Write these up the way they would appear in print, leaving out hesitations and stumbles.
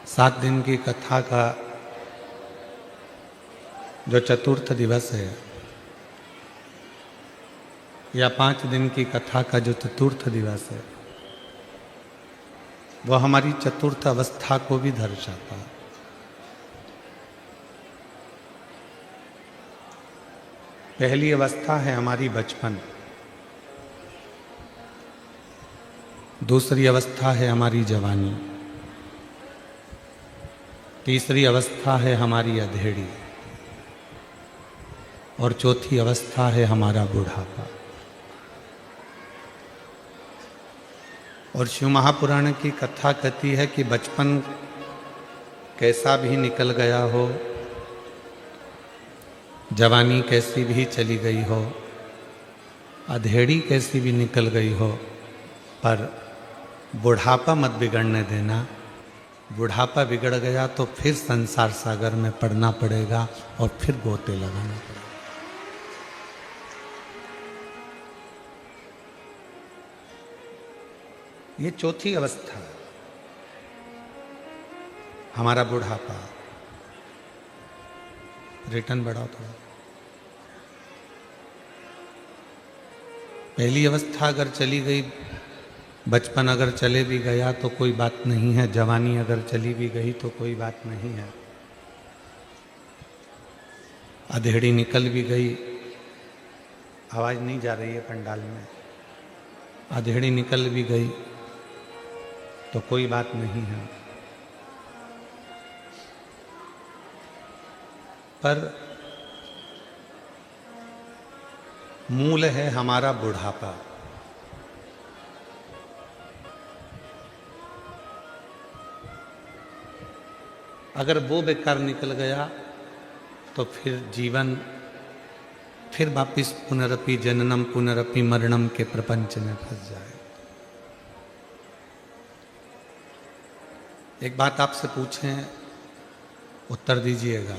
7 दिन की कथा का जो चतुर्थ दिवस है या 5 दिन की कथा का जो चतुर्थ दिवस है वह हमारी चतुर्थ अवस्था को भी दर्शाता है। पहली अवस्था है हमारी बचपन, दूसरी अवस्था है हमारी जवानी, तीसरी अवस्था है हमारी अधेड़ी और चौथी अवस्था है हमारा बुढ़ापा। और शिव महापुराण की कथा कहती है कि बचपन कैसा भी निकल गया हो, जवानी कैसी भी चली गई हो, अधेड़ी कैसी भी निकल गई हो, पर बुढ़ापा मत बिगड़ने देना। बुढ़ापा बिगड़ गया तो फिर संसार सागर में पड़ना पड़ेगा और फिर गोते लगाना पड़ेगा। ये चौथी अवस्था है हमारा बुढ़ापा। रिटर्न बढ़ाओ थोड़ा। पहली अवस्था अगर चली गई, बचपन अगर चले भी गया तो कोई बात नहीं है, जवानी अगर चली भी गई तो कोई बात नहीं है, अधेड़ी निकल भी गई, आवाज नहीं जा रही है पंडाल में, अधेड़ी निकल भी गई तो कोई बात नहीं है, पर मूल है हमारा बुढ़ापा। अगर वो बेकार निकल गया तो फिर जीवन फिर वापिस पुनरपि जननम पुनरपि मरणम के प्रपंच में फंस जाए। एक बात आपसे पूछें, उत्तर दीजिएगा।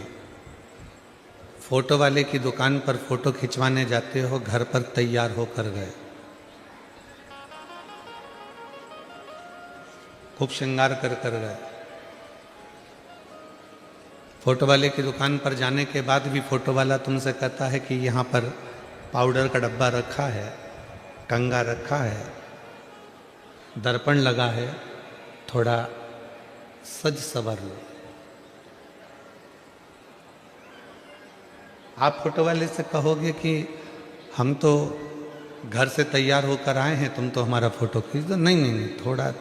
फोटो वाले की दुकान पर फोटो खिंचवाने जाते हो, घर पर तैयार होकर गए, खूब श्रृंगार कर गए, फोटो वाले की दुकान पर जाने के बाद भी फोटो वाला तुमसे कहता है कि यहाँ पर पाउडर का डब्बा रखा है, कंघा रखा है, दर्पण लगा है, थोड़ा सज सवर लो। आप फोटो वाले से कहोगे कि हम तो घर से तैयार होकर आए हैं, तुम तो हमारा फोटो खींच दो। नहीं नहीं नहीं, थोड़ा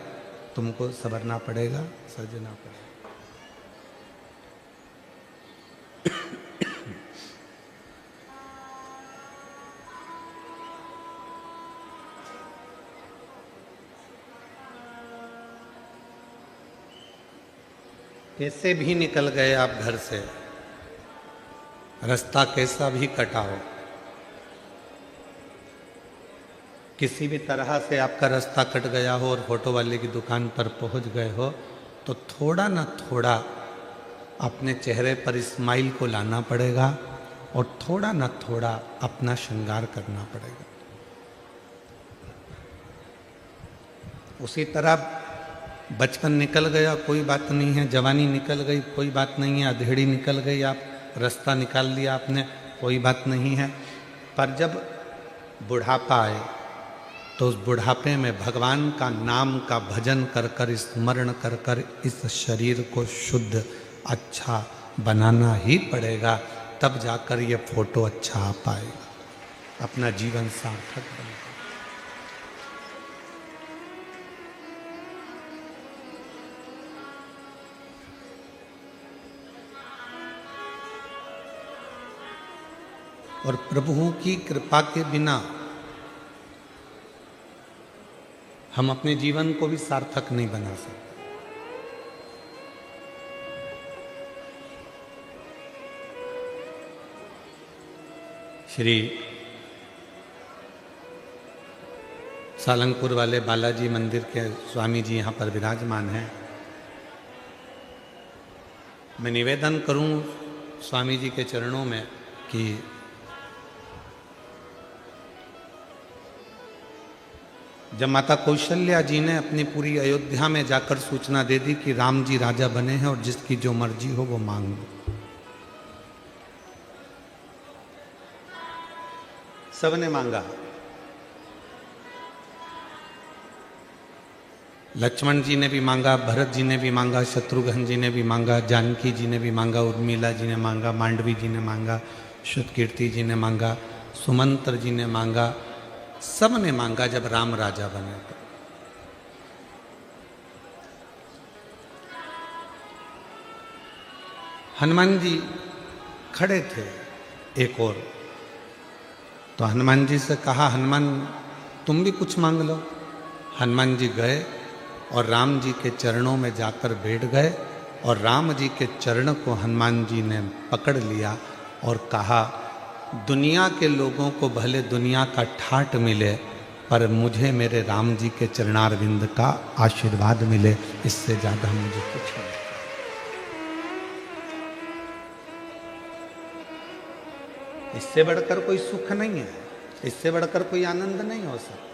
तुमको संवरना पड़ेगा, सजना पड़ेगा। कैसे भी निकल गए आप घर से, रास्ता कैसा भी कटा हो, किसी भी तरह से आपका रास्ता कट गया हो और फोटो वाले की दुकान पर पहुंच गए हो, तो थोड़ा ना थोड़ा अपने चेहरे पर स्माइल को लाना पड़ेगा और थोड़ा ना थोड़ा अपना श्रृंगार करना पड़ेगा। उसी तरह बचपन निकल गया कोई बात नहीं है, जवानी निकल गई कोई बात नहीं है, अधेड़ी निकल गई, आप रास्ता निकाल लिया आपने, कोई बात नहीं है, पर जब बुढ़ापा आए तो उस बुढ़ापे में भगवान का नाम का भजन कर कर, स्मरण कर कर इस शरीर को शुद्ध अच्छा बनाना ही पड़ेगा, तब जाकर ये फोटो अच्छा आ पाएगा, अपना जीवन सार्थक बनेगा। और प्रभु की कृपा के बिना हम अपने जीवन को भी सार्थक नहीं बना सकते। श्री सालंगपुर वाले बालाजी मंदिर के स्वामी जी यहाँ पर विराजमान हैं। मैं निवेदन करूं स्वामी जी के चरणों में कि जब माता कौशल्या जी ने अपनी पूरी अयोध्या में जाकर सूचना दे दी कि राम जी राजा बने हैं और जिसकी जो मर्जी हो वो मांग लो, सबने मांगा। लक्ष्मण जी ने भी मांगा, भरत जी ने भी मांगा, शत्रुघ्न जी ने भी मांगा, जानकी जी ने भी मांगा, उर्मिला जी ने मांगा, मांडवी जी ने मांगा, श्रुतकीर्ति जी ने मांगा, सुमंत्र जी ने मांगा, सब ने मांगा जब राम राजा बने तो। हनुमान जी खड़े थे एक और, तो हनुमान जी से कहा, हनुमान तुम भी कुछ मांग लो। हनुमान जी गए और राम जी के चरणों में जाकर बैठ गए और राम जी के चरण को हनुमान जी ने पकड़ लिया और कहा, दुनिया के लोगों को भले दुनिया का ठाट मिले पर मुझे मेरे राम जी के चरणारविंद का आशीर्वाद मिले, इससे ज्यादा मुझे कुछ नहीं। इससे बढ़कर कोई सुख नहीं है, इससे बढ़कर कोई आनंद नहीं हो सकता।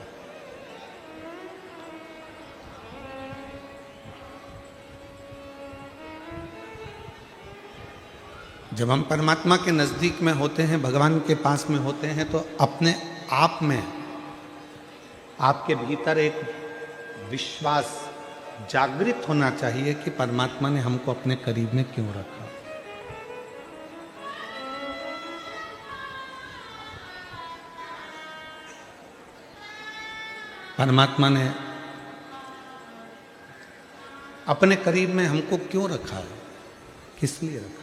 जब हम परमात्मा के नजदीक में होते हैं, भगवान के पास में होते हैं, तो अपने आप में, आपके भीतर एक विश्वास जागृत होना चाहिए कि परमात्मा ने हमको अपने करीब में क्यों रखा। परमात्मा ने अपने करीब में हमको क्यों रखा है, किस लिए रखा है।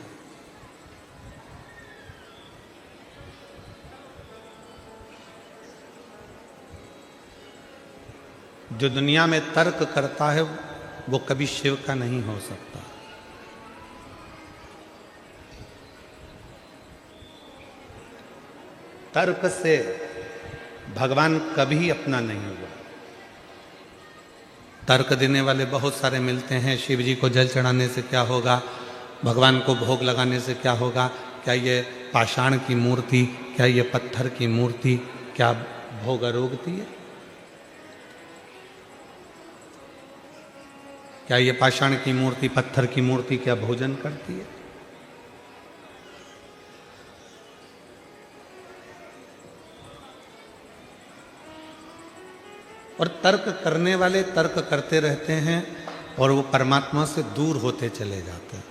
जो दुनिया में तर्क करता है वो कभी शिव का नहीं हो सकता। तर्क से भगवान कभी अपना नहीं हुआ। तर्क देने वाले बहुत सारे मिलते हैं, शिव जी को जल चढ़ाने से क्या होगा, भगवान को भोग लगाने से क्या होगा, क्या ये पाषाण की मूर्ति, क्या ये पत्थर की मूर्ति क्या भोग रोकती है, क्या ये पाषाण की मूर्ति, पत्थर की मूर्ति क्या भोजन करती है। और तर्क करने वाले तर्क करते रहते हैं और वो परमात्मा से दूर होते चले जाते हैं।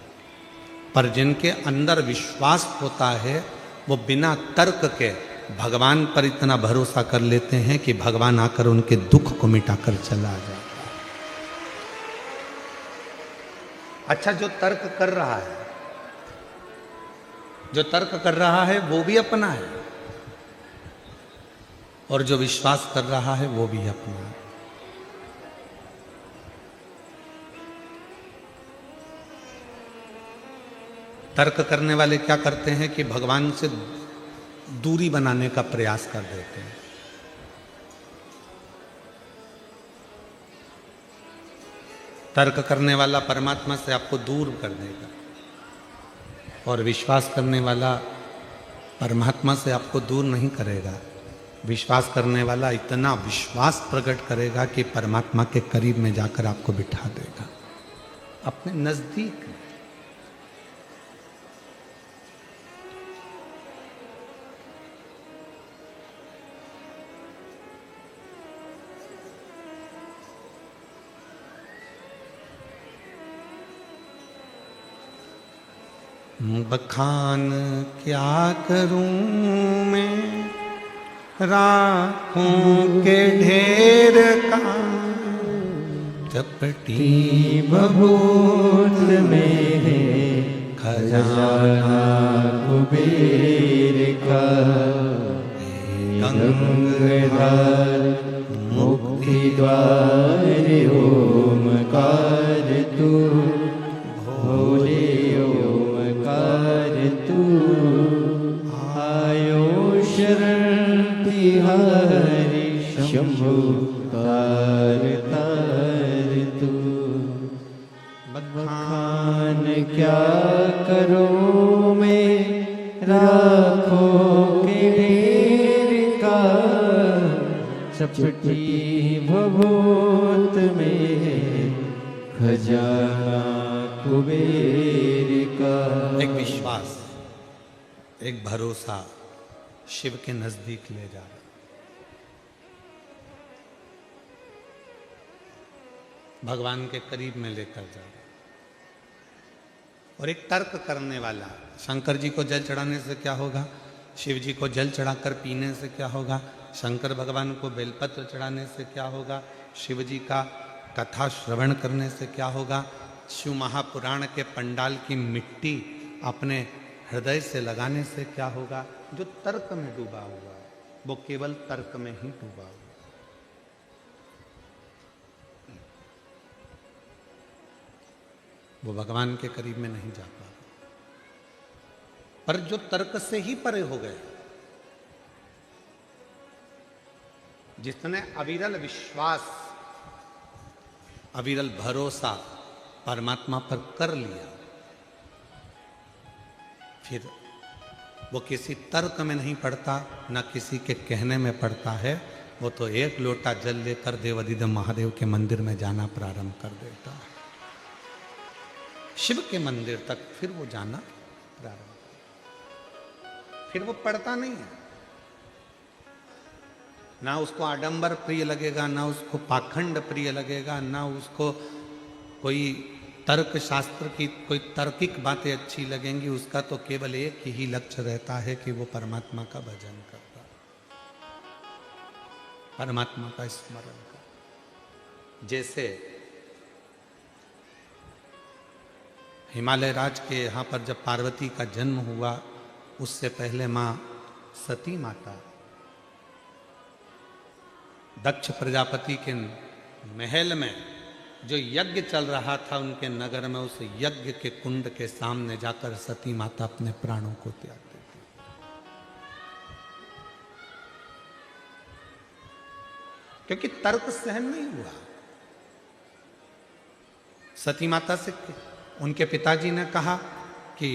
पर जिनके अंदर विश्वास होता है वो बिना तर्क के भगवान पर इतना भरोसा कर लेते हैं कि भगवान आकर उनके दुख को मिटाकर चला जाता है। अच्छा, जो तर्क कर रहा है, जो तर्क कर रहा है वो भी अपना है और जो विश्वास कर रहा है वो भी अपना है। तर्क करने वाले क्या करते हैं कि भगवान से दूरी बनाने का प्रयास कर देते हैं। तर्क करने वाला परमात्मा से आपको दूर कर देगा और विश्वास करने वाला परमात्मा से आपको दूर नहीं करेगा। विश्वास करने वाला इतना विश्वास प्रकट करेगा कि परमात्मा के करीब में जाकर आपको बिठा देगा अपने नजदीक। बखान क्या करूं मैं राखों के ढेर का, चपटी बबूत में खजाना कुबेर का, गंगाधर मुक्ति द्वार ओमकार तू, भोले ओमकार तू, आयो शरण तिहारी शंभु तार तार तू। बखान क्या करो मैं राखो के ढेर का, चपटी भभूत में खजाना कुबेर का। एक विश्वास, एक भरोसा शिव के नजदीक ले जा रहा, भगवान के करीब में लेकर जा रहा। और एक तर्क करने वाला, शंकर जी को जल चढ़ाने से क्या होगा, शिव जी को जल चढ़ाकर पीने से क्या होगा, शंकर भगवान को बेलपत्र चढ़ाने से क्या होगा, शिव जी का कथा श्रवण करने से क्या होगा, शिव महापुराण के पंडाल की मिट्टी अपने हृदय से लगाने से क्या होगा। जो तर्क में डूबा हुआ है वो केवल तर्क में ही डूबा हुआ। वो भगवान के करीब में नहीं जा पा। पर जो तर्क से ही परे हो गए, जिसने अविरल विश्वास, अविरल भरोसा परमात्मा पर कर लिया, फिर वो किसी तर्क में नहीं पड़ता, न किसी के कहने में पड़ता है। वो तो एक लोटा जल लेकर देवाधिदेव महादेव के मंदिर में जाना प्रारंभ कर देता है, शिव के मंदिर तक फिर वो जाना प्रारंभ, फिर वो पड़ता नहीं है। ना उसको आडंबर प्रिय लगेगा, ना उसको पाखंड प्रिय लगेगा, ना उसको कोई तर्क शास्त्र की कोई तार्किक बातें अच्छी लगेंगी। उसका तो केवल एक ही लक्ष्य रहता है कि वो परमात्मा का भजन करता, परमात्मा का स्मरण करता। जैसे हिमालय राज के यहाँ पर जब पार्वती का जन्म हुआ, उससे पहले माँ सती माता दक्ष प्रजापति के महल में जो यज्ञ चल रहा था उनके नगर में, उस यज्ञ के कुंड के सामने जाकर सती माता अपने प्राणों को त्याग देती। क्योंकि तर्क सहन नहीं हुआ। सती माता से उनके पिताजी ने कहा कि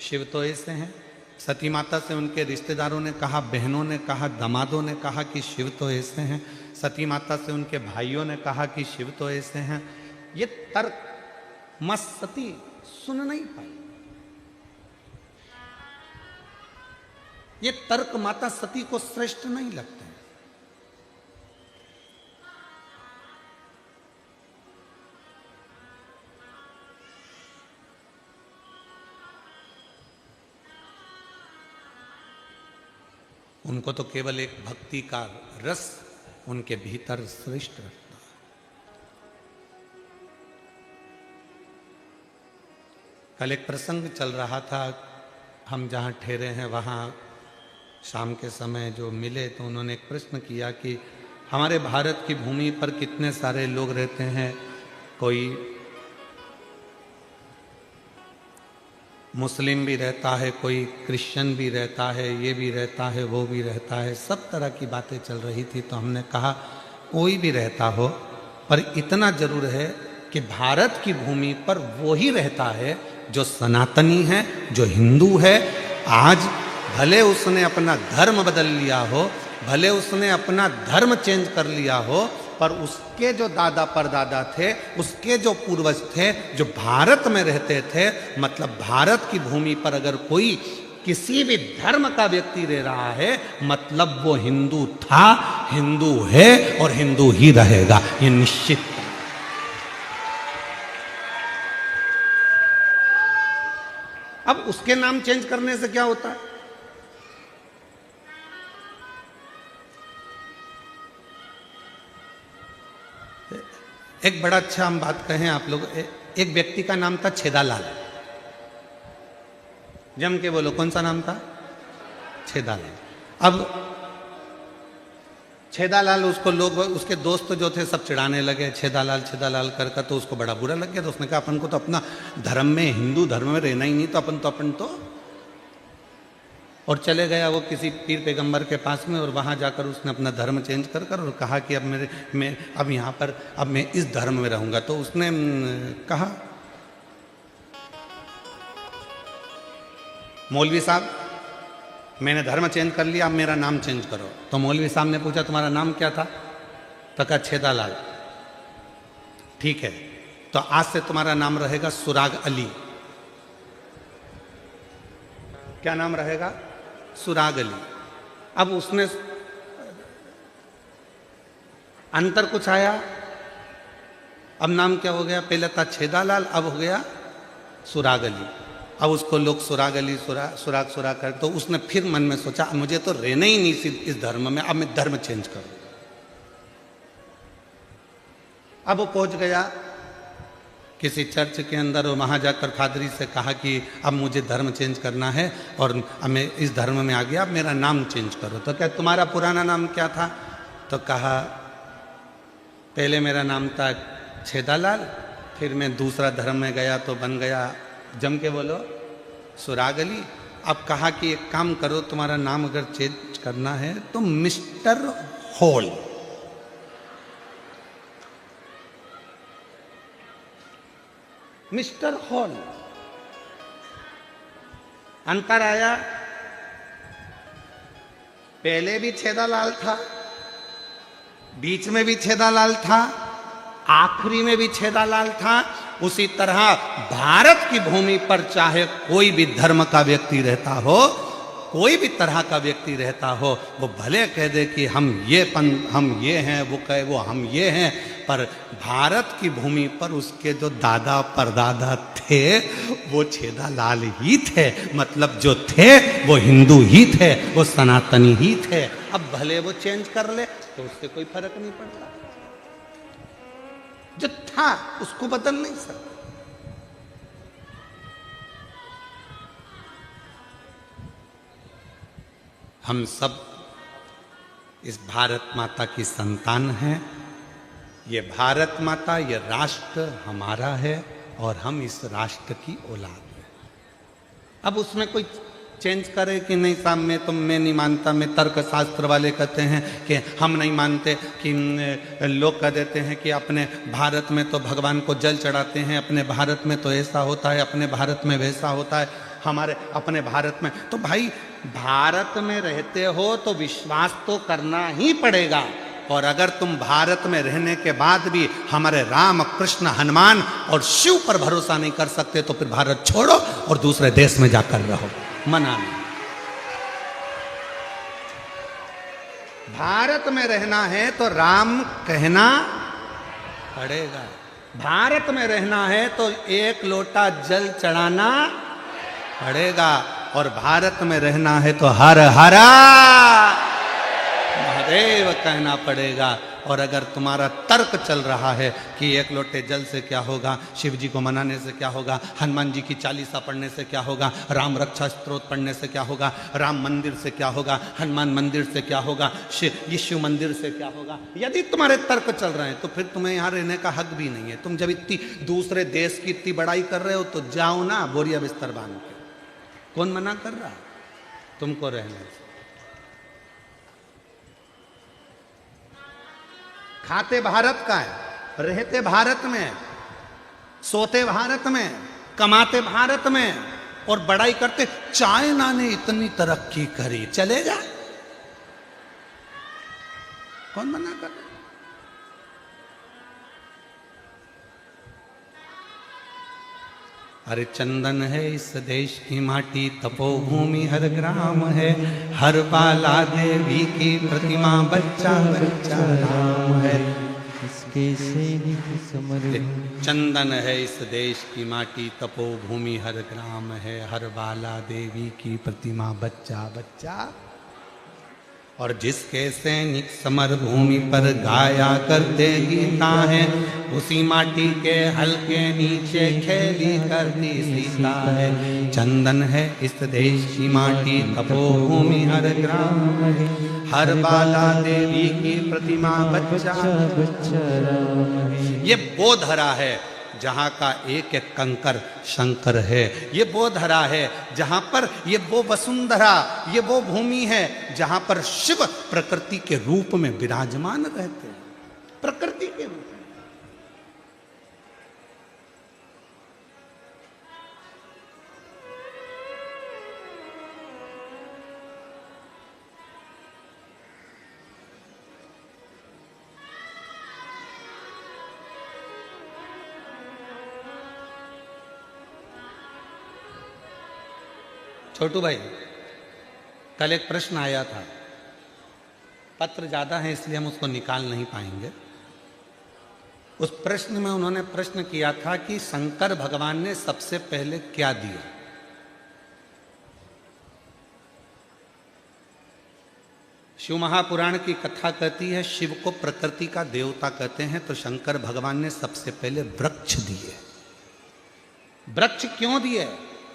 शिव तो ऐसे हैं, सती माता से उनके रिश्तेदारों ने कहा, बहनों ने कहा, दामादों ने कहा कि शिव तो ऐसे हैं, सती माता से उनके भाइयों ने कहा कि शिव तो ऐसे हैं। ये तर्क मां सती सुन नहीं पाई। ये तर्क माता सती को श्रेष्ठ नहीं लगते। उनको तो केवल एक भक्ति का रस उनके भीतर श्रेष्ठ रखता है। कल एक प्रसंग चल रहा था, हम जहाँ ठहरे हैं वहाँ शाम के समय जो मिले तो उन्होंने एक प्रश्न किया कि हमारे भारत की भूमि पर कितने सारे लोग रहते हैं, कोई मुस्लिम भी रहता है, कोई क्रिश्चियन भी रहता है, ये भी रहता है, वो भी रहता है, सब तरह की बातें चल रही थी। तो हमने कहा कोई भी रहता हो, पर इतना जरूर है कि भारत की भूमि पर वो ही रहता है जो सनातनी है, जो हिंदू है। आज भले उसने अपना धर्म बदल लिया हो, भले उसने अपना धर्म चेंज कर लिया हो, पर उसके जो दादा परदादा थे, उसके जो पूर्वज थे, जो भारत में रहते थे, मतलब भारत की भूमि पर अगर कोई किसी भी धर्म का व्यक्ति रह रहा है, मतलब वो हिंदू था, हिंदू है और हिंदू ही रहेगा, ये निश्चित। अब उसके नाम चेंज करने से क्या होता है? एक बड़ा अच्छा हम बात कहें आप लोग, एक व्यक्ति का नाम था छेदालाल। जम के बोलो, कौन सा नाम था? छेदालाल। अब छेदालाल, उसको लोग, उसके दोस्त जो थे सब चिढ़ाने लगे, छेदालाल छेदालाल कर, तो उसको बड़ा बुरा लग गया। तो उसने कहा अपन को तो अपना धर्म में, हिंदू धर्म में रहना ही नहीं, तो अपन तो और चले गया वो किसी पीर पैगंबर के पास में, और वहाँ जाकर उसने अपना धर्म चेंज कर और कहा कि अब यहाँ पर अब मैं इस धर्म में रहूँगा। तो उसने कहा, मौलवी साहब मैंने धर्म चेंज कर लिया, अब मेरा नाम चेंज करो। तो मौलवी साहब ने पूछा तुम्हारा नाम क्या था? तो कहा छेदालाल। ठीक है, तो आज से तुम्हारा नाम रहेगा सुराग अली। क्या नाम रहेगा? सुराग अली। अब उसने अंतर कुछ आया? अब नाम क्या हो गया? पहले था छेदालाल, अब हो गया सुराग अली। अब उसको लोग सुराग अली सुराग कर, तो उसने फिर मन में सोचा मुझे तो रहना ही नहीं इस धर्म में, अब मैं धर्म चेंज करूं। अब वो पहुंच गया किसी चर्च के अंदर, और वहां जाकर फादरी से कहा कि अब मुझे धर्म चेंज करना है और अब मैं इस धर्म में आ गया, अब मेरा नाम चेंज करो। तो क्या तुम्हारा पुराना नाम क्या था? तो कहा पहले मेरा नाम था छेदालाल, फिर मैं दूसरा धर्म में गया तो बन गया, जम के बोलो, सुराग अली। अब कहा कि एक काम करो, तुम्हारा नाम अगर चेंज करना है तो मिस्टर हॉल। Mister hall. अंतर आया? पहले भी छेदालाल था, बीच में भी छेदालाल था, आखिरी में भी छेदालाल था। उसी तरह भारत की भूमि पर चाहे कोई भी धर्म का व्यक्ति रहता हो, कोई भी तरह का व्यक्ति रहता हो, वो भले कह दे कि हम ये हैं, वो कहे वो हम ये हैं, पर भारत की भूमि पर उसके जो दादा परदादा थे वो छेदालाल ही थे। मतलब जो थे वो हिंदू ही थे, वो सनातनी ही थे। अब भले वो चेंज कर ले तो उससे कोई फर्क नहीं पड़ता। जो था उसको बदल नहीं सकता। हम सब इस भारत माता की संतान हैं। ये भारत माता, ये राष्ट्र हमारा है और हम इस राष्ट्र की औलाद हैं। अब उसमें कोई चेंज करे कि नहीं साहब मैं नहीं मानता, मैं तर्क शास्त्र वाले कहते हैं कि हम नहीं मानते, कि लोग कह देते हैं कि अपने भारत में तो भगवान को जल चढ़ाते हैं, अपने भारत में तो ऐसा होता है, अपने भारत में वैसा होता है, हमारे अपने भारत में। तो भाई भारत में रहते हो तो विश्वास तो करना ही पड़ेगा। और अगर तुम भारत में रहने के बाद भी हमारे राम कृष्ण हनुमान और शिव पर भरोसा नहीं कर सकते तो फिर भारत छोड़ो और दूसरे देश में जाकर रहो। मना नहीं। भारत में रहना है तो राम कहना पड़ेगा। भारत में रहना है तो एक लोटा जल चढ़ाना पड़ेगा। और भारत में रहना है तो हर हरा महादेव कहना पड़ेगा। और अगर तुम्हारा तर्क चल रहा है कि एक लोटे जल से क्या होगा, शिव जी को मनाने से क्या होगा, हनुमान जी की चालीसा पढ़ने से क्या होगा, राम रक्षा स्तोत्र पढ़ने से क्या होगा, राम मंदिर से क्या होगा, हनुमान मंदिर से क्या होगा, शिव मंदिर से क्या होगा, यदि तुम्हारे तर्क चल रहे हैं तो फिर तुम्हें यहाँ रहने का हक भी नहीं है। तुम जब इतनी दूसरे देश की इतनी बड़ाई कर रहे हो तो जाओ ना बोरिया बिस्तर बांध के। कौन मना कर रहा तुमको रहने से? खाते भारत का है, रहते भारत में, सोते भारत में, कमाते भारत में, और बड़ाई करते चाइना ने इतनी तरक्की करी, चलेगा? कौन मना कर रहा? अरे चंदन है इस देश की माटी, तपोभूमि हर ग्राम है, हर बाला देवी की प्रतिमा, बच्चा बच्चा राम है। इसके सैनिक समर। चंदन है इस देश की माटी, तपोभूमि हर ग्राम है, हर बाला देवी की प्रतिमा, बच्चा बच्चा। और जिसके सैनिक समर भूमि पर गाया करते गीता है, उसी माटी के हल्के नीचे खेली करती सीता है। चंदन है इस देश की माटी, तपोभूमि हर ग्राम है, हर बाला देवी की प्रतिमा, बच्चा बच्चा राम है। ये वो धरा है जहाँ का एक एक कंकर शंकर है। ये वो धरा है जहाँ पर, ये वो वसुंधरा, ये वो भूमि है जहाँ पर शिव प्रकृति के रूप में विराजमान रहते हैं। प्रकृति के रूप में। छोटू भाई, कल एक प्रश्न आया था, पत्र ज्यादा है इसलिए हम उसको निकाल नहीं पाएंगे। उस प्रश्न में उन्होंने प्रश्न किया था कि शंकर भगवान ने सबसे पहले क्या दिया। शिव महापुराण की कथा कहती है शिव को प्रकृति का देवता कहते हैं, तो शंकर भगवान ने सबसे पहले वृक्ष दिए। वृक्ष क्यों दिए?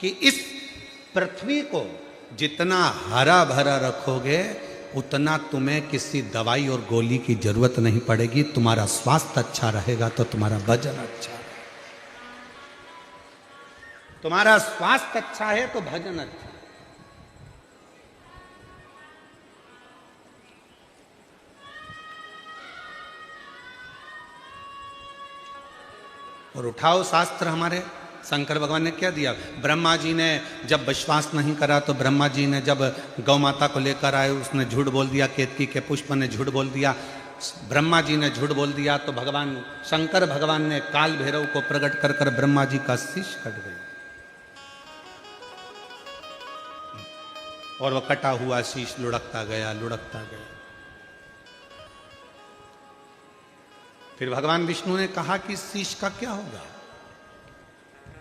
कि इस पृथ्वी को जितना हरा भरा रखोगे उतना तुम्हें किसी दवाई और गोली की जरूरत नहीं पड़ेगी। तुम्हारा स्वास्थ्य अच्छा रहेगा तो तुम्हारा भजन अच्छा है, तुम्हारा स्वास्थ्य अच्छा है तो भजन अच्छा है। और उठाओ शास्त्र हमारे, शंकर भगवान ने क्या दिया? ब्रह्मा जी ने जब विश्वास नहीं करा तो ब्रह्मा जी ने जब गौ माता को लेकर आए उसने झूठ बोल दिया, केतकी के पुष्प ने झूठ बोल दिया, ब्रह्मा जी ने झूठ बोल दिया, तो भगवान शंकर भगवान ने काल भैरव को प्रकट कर कर ब्रह्मा जी का शीश कट गया और वह कटा हुआ शीश लुढ़कता गया, लुढ़कता गया। फिर भगवान विष्णु ने कहा कि शीश का क्या होगा?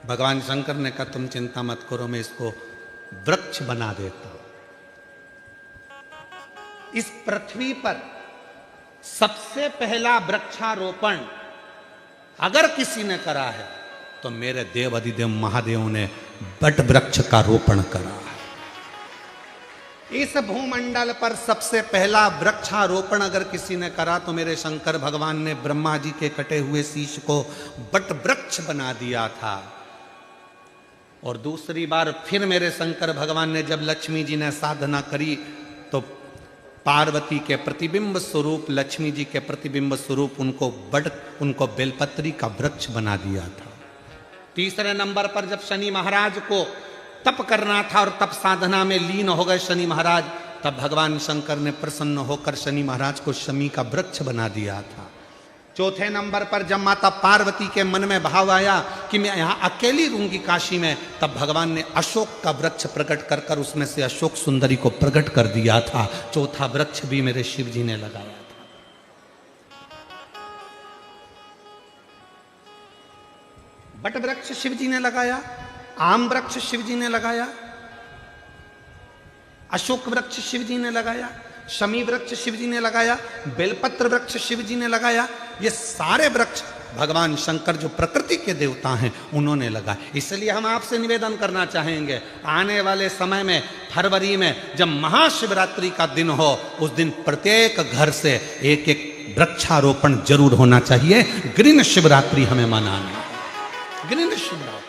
भगवान शंकर ने कहा तुम चिंता मत करो, मैं इसको वृक्ष बना देता हूं। इस पृथ्वी पर सबसे पहला वृक्षारोपण अगर किसी ने करा है तो मेरे देव अधिदेव महादेव ने बट वृक्ष का रोपण करा है। इस भूमंडल पर सबसे पहला वृक्षारोपण अगर किसी ने करा तो मेरे शंकर भगवान ने ब्रह्मा जी के कटे हुए शीश को बट वृक्ष बना दिया था। और दूसरी बार फिर मेरे शंकर भगवान ने जब लक्ष्मी जी ने साधना करी तो पार्वती के प्रतिबिंब स्वरूप, लक्ष्मी जी के प्रतिबिंब स्वरूप उनको बेलपत्री का वृक्ष बना दिया था। तीसरे नंबर पर जब शनि महाराज को तप करना था और तप साधना में लीन हो गए शनि महाराज, तब भगवान शंकर ने प्रसन्न होकर शनि महाराज को शमी का वृक्ष बना दिया था। चौथे नंबर पर जब माता पार्वती के मन में भाव आया कि मैं यहां अकेली रहूंगी काशी में, तब भगवान ने अशोक का वृक्ष प्रकट कर कर उसमें से अशोक सुंदरी को प्रकट कर दिया था। चौथा वृक्ष भी मेरे शिव जी ने लगाया था। बट वृक्ष शिव जी ने लगाया, आम वृक्ष शिव जी ने लगाया, अशोक वृक्ष शिव जी ने लगाया, शमी वृक्ष शिव जी ने लगाया, बेलपत्र वृक्ष शिव जी ने लगाया। ये सारे वृक्ष भगवान शंकर जो प्रकृति के देवता हैं उन्होंने लगाया। इसलिए हम आपसे निवेदन करना चाहेंगे, आने वाले समय में फरवरी में जब महाशिवरात्रि का दिन हो, उस दिन प्रत्येक घर से एक एक वृक्षारोपण जरूर होना चाहिए। ग्रीन शिवरात्रि हमें मनाना है, ग्रीन शिवरात्रि।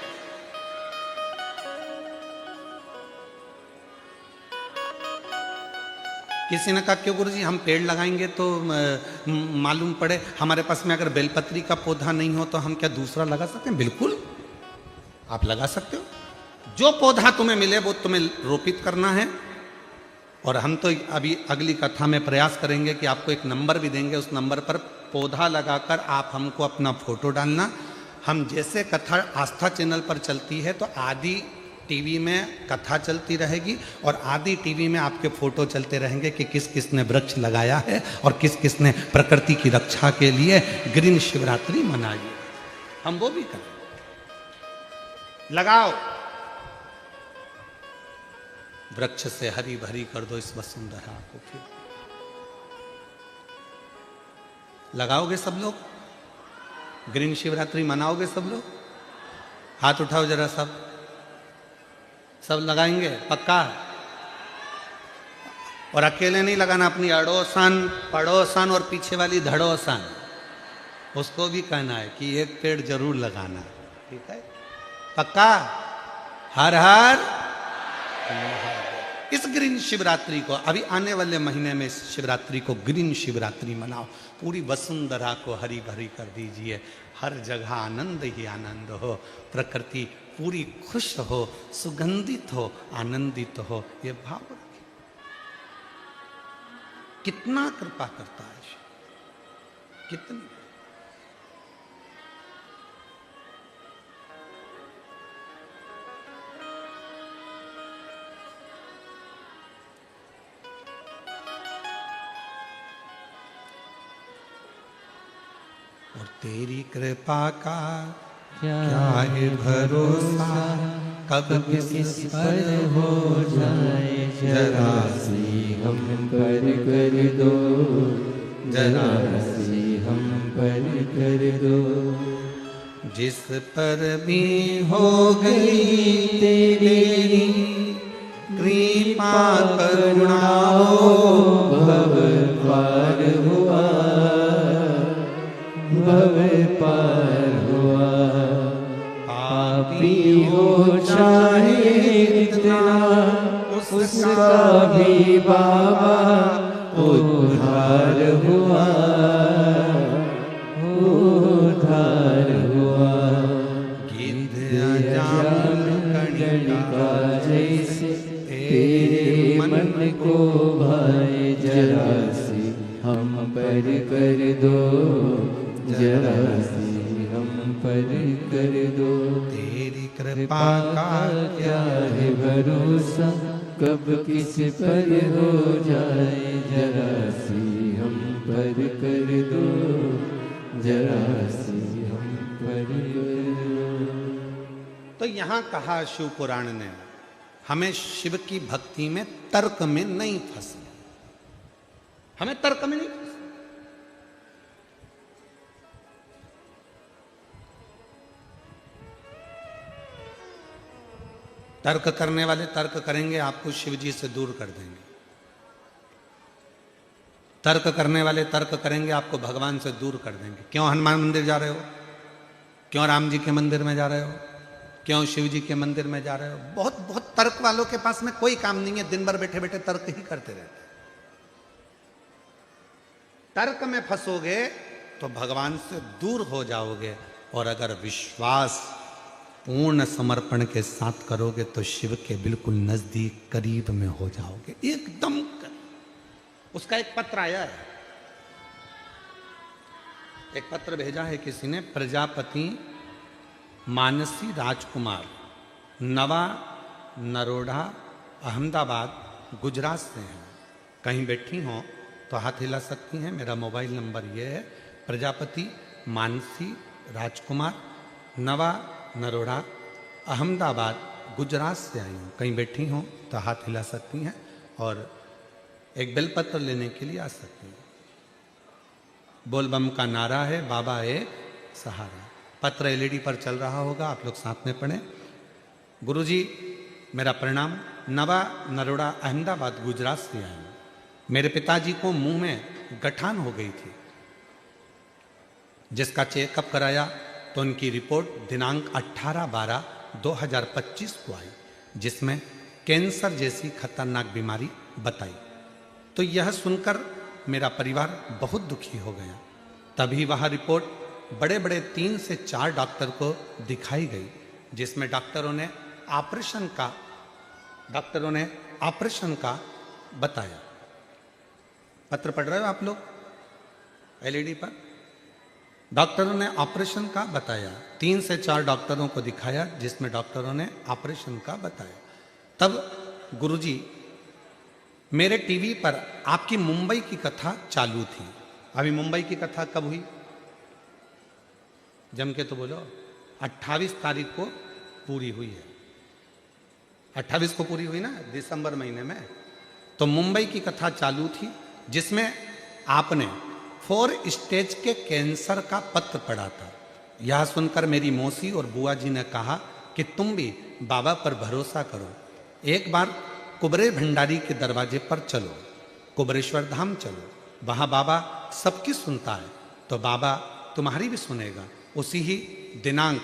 किसी ने कहा क्यों गुरुजी हम पेड़ लगाएंगे तो मालूम पड़े हमारे पास में अगर बेलपत्री का पौधा नहीं हो तो हम क्या दूसरा लगा सकते हैं? बिल्कुल आप लगा सकते हो, जो पौधा तुम्हें मिले वो तुम्हें रोपित करना है। और हम तो अभी अगली कथा में प्रयास करेंगे कि आपको एक नंबर भी देंगे, उस नंबर पर पौधा लगाकर आप हमको अपना फोटो डालना। हम जैसे कथा आस्था चैनल पर चलती है तो आदि टीवी में कथा चलती रहेगी और आदि टीवी में आपके फोटो चलते रहेंगे कि किस किस ने वृक्ष लगाया है और किस किस ने प्रकृति की रक्षा के लिए ग्रीन शिवरात्रि मनाई है। हम वो भी करें, लगाओ, वृक्ष से हरी भरी कर दो इस वसुंधरा को। फिर लगाओगे सब लोग? ग्रीन शिवरात्रि मनाओगे सब लोग? हाथ उठाओ जरा, सब लगाएंगे पक्का? और अकेले नहीं लगाना, अपनी अड़ोसन पड़ोसन और पीछे वाली धड़ोसन उसको भी कहना है कि एक पेड़ जरूर लगाना, ठीक है? पक्का? हर हर। इस ग्रीन शिवरात्रि को, अभी आने वाले महीने में इस शिवरात्रि को ग्रीन शिवरात्रि मनाओ, पूरी वसुंधरा को हरी भरी कर दीजिए, हर जगह आनंद ही आनंद हो, प्रकृति पूरी खुश हो, सुगंधित हो, आनंदित हो, ये भाव रखिए। कितना कृपा करता है, कितनी। और तेरी कृपा का क्या क्या है भरोसा, कब किस पर हो जाए जरा सी हम पर कर दो, जरा सी हम पर कर दो। जिस पर भी हो गई तेरी कृपा करुणा भव पार हुआ, भव पार हुआ। पापी हो चाहे कितना, उसका भी बाबा उद्धार हुआ, उद्धार हुआ। गिद्ध अजामिल गणिका जैसे तेरे मन को भाए, जरा सी हम पर कर दो, जरा सी हम पर कर दो। तेरी कृपा कृपा का क्या है भरोसा, कब किस पर हो जाए, जरा सी हम पर कर दो, जरा सी हम पर कर दो। तो यहां कहा शिव पुराण ने, हमें शिव की भक्ति में तर्क में नहीं फंसना, हमें तर्क में नहीं फंसना। तर्क करने वाले तर्क करेंगे, आपको शिव जी से दूर कर देंगे। तर्क करने वाले तर्क करेंगे, आपको भगवान से दूर कर देंगे। क्यों हनुमान मंदिर जा रहे हो, क्यों राम जी के मंदिर में जा रहे हो, क्यों शिव जी के मंदिर में जा रहे हो। बहुत बहुत तर्क वालों के पास में कोई काम नहीं है, दिन भर बैठे बैठे तर्क ही करते रहते हैं। तर्क में फंसोगे तो भगवान से दूर हो जाओगे, और अगर विश्वास पूर्ण समर्पण के साथ करोगे तो शिव के बिल्कुल नजदीक करीब में हो जाओगे, एकदम करीब। उसका एक पत्र आया है, एक पत्र भेजा है किसी ने, प्रजापति मानसी राजकुमार, नवा नरोडा, अहमदाबाद, गुजरात से हैं। कहीं बैठी हों तो हाथ हिला सकती हैं। मेरा मोबाइल नंबर ये है, प्रजापति मानसी राजकुमार, नवा नरोडा, अहमदाबाद, गुजरात से आई हूँ। कहीं बैठी हों तो हाथ हिला सकती हैं और एक बेलपत्र लेने के लिए आ सकती हैं। बोलबम का नारा है, बाबा एक सहारा। पत्र एलईडी पर चल रहा होगा, आप लोग साथ में पढ़ें। गुरुजी मेरा प्रणाम, नवा नरोडा, अहमदाबाद, गुजरात से आया हूँ। मेरे पिताजी को मुंह में गठान हो गई थी, जिसका चेकअप कराया तो उनकी रिपोर्ट दिनांक 18/12/2025 को आई, जिसमें कैंसर जैसी खतरनाक बीमारी बताई। तो यह सुनकर मेरा परिवार बहुत दुखी हो गया। तभी वह रिपोर्ट बड़े बड़े 3 से 4 डॉक्टर को दिखाई गई, जिसमें डॉक्टरों ने ऑपरेशन का बताया। पत्र पढ़ रहे हो आप लोग एलईडी पर? डॉक्टरों ने ऑपरेशन का बताया, 3 से 4 डॉक्टरों को दिखाया, जिसमें डॉक्टरों ने ऑपरेशन का बताया। तब गुरुजी मेरे टीवी पर आपकी मुंबई की कथा चालू थी। अभी मुंबई की कथा कब हुई, जम के तो बोलो। 28 तारीख को पूरी हुई है, 28 को पूरी हुई ना, दिसंबर महीने में। तो मुंबई की कथा चालू थी, जिसमें आपने 4 स्टेज के कैंसर का पत्र पढ़ा था। यह सुनकर मेरी मौसी और बुआ जी ने कहा कि तुम भी बाबा पर भरोसा करो, एक बार कुबरे भंडारी के दरवाजे पर चलो, कुबरेश्वर धाम चलो, वहां बाबा सबकी सुनता है, तो बाबा तुम्हारी भी सुनेगा। उसी ही दिनांक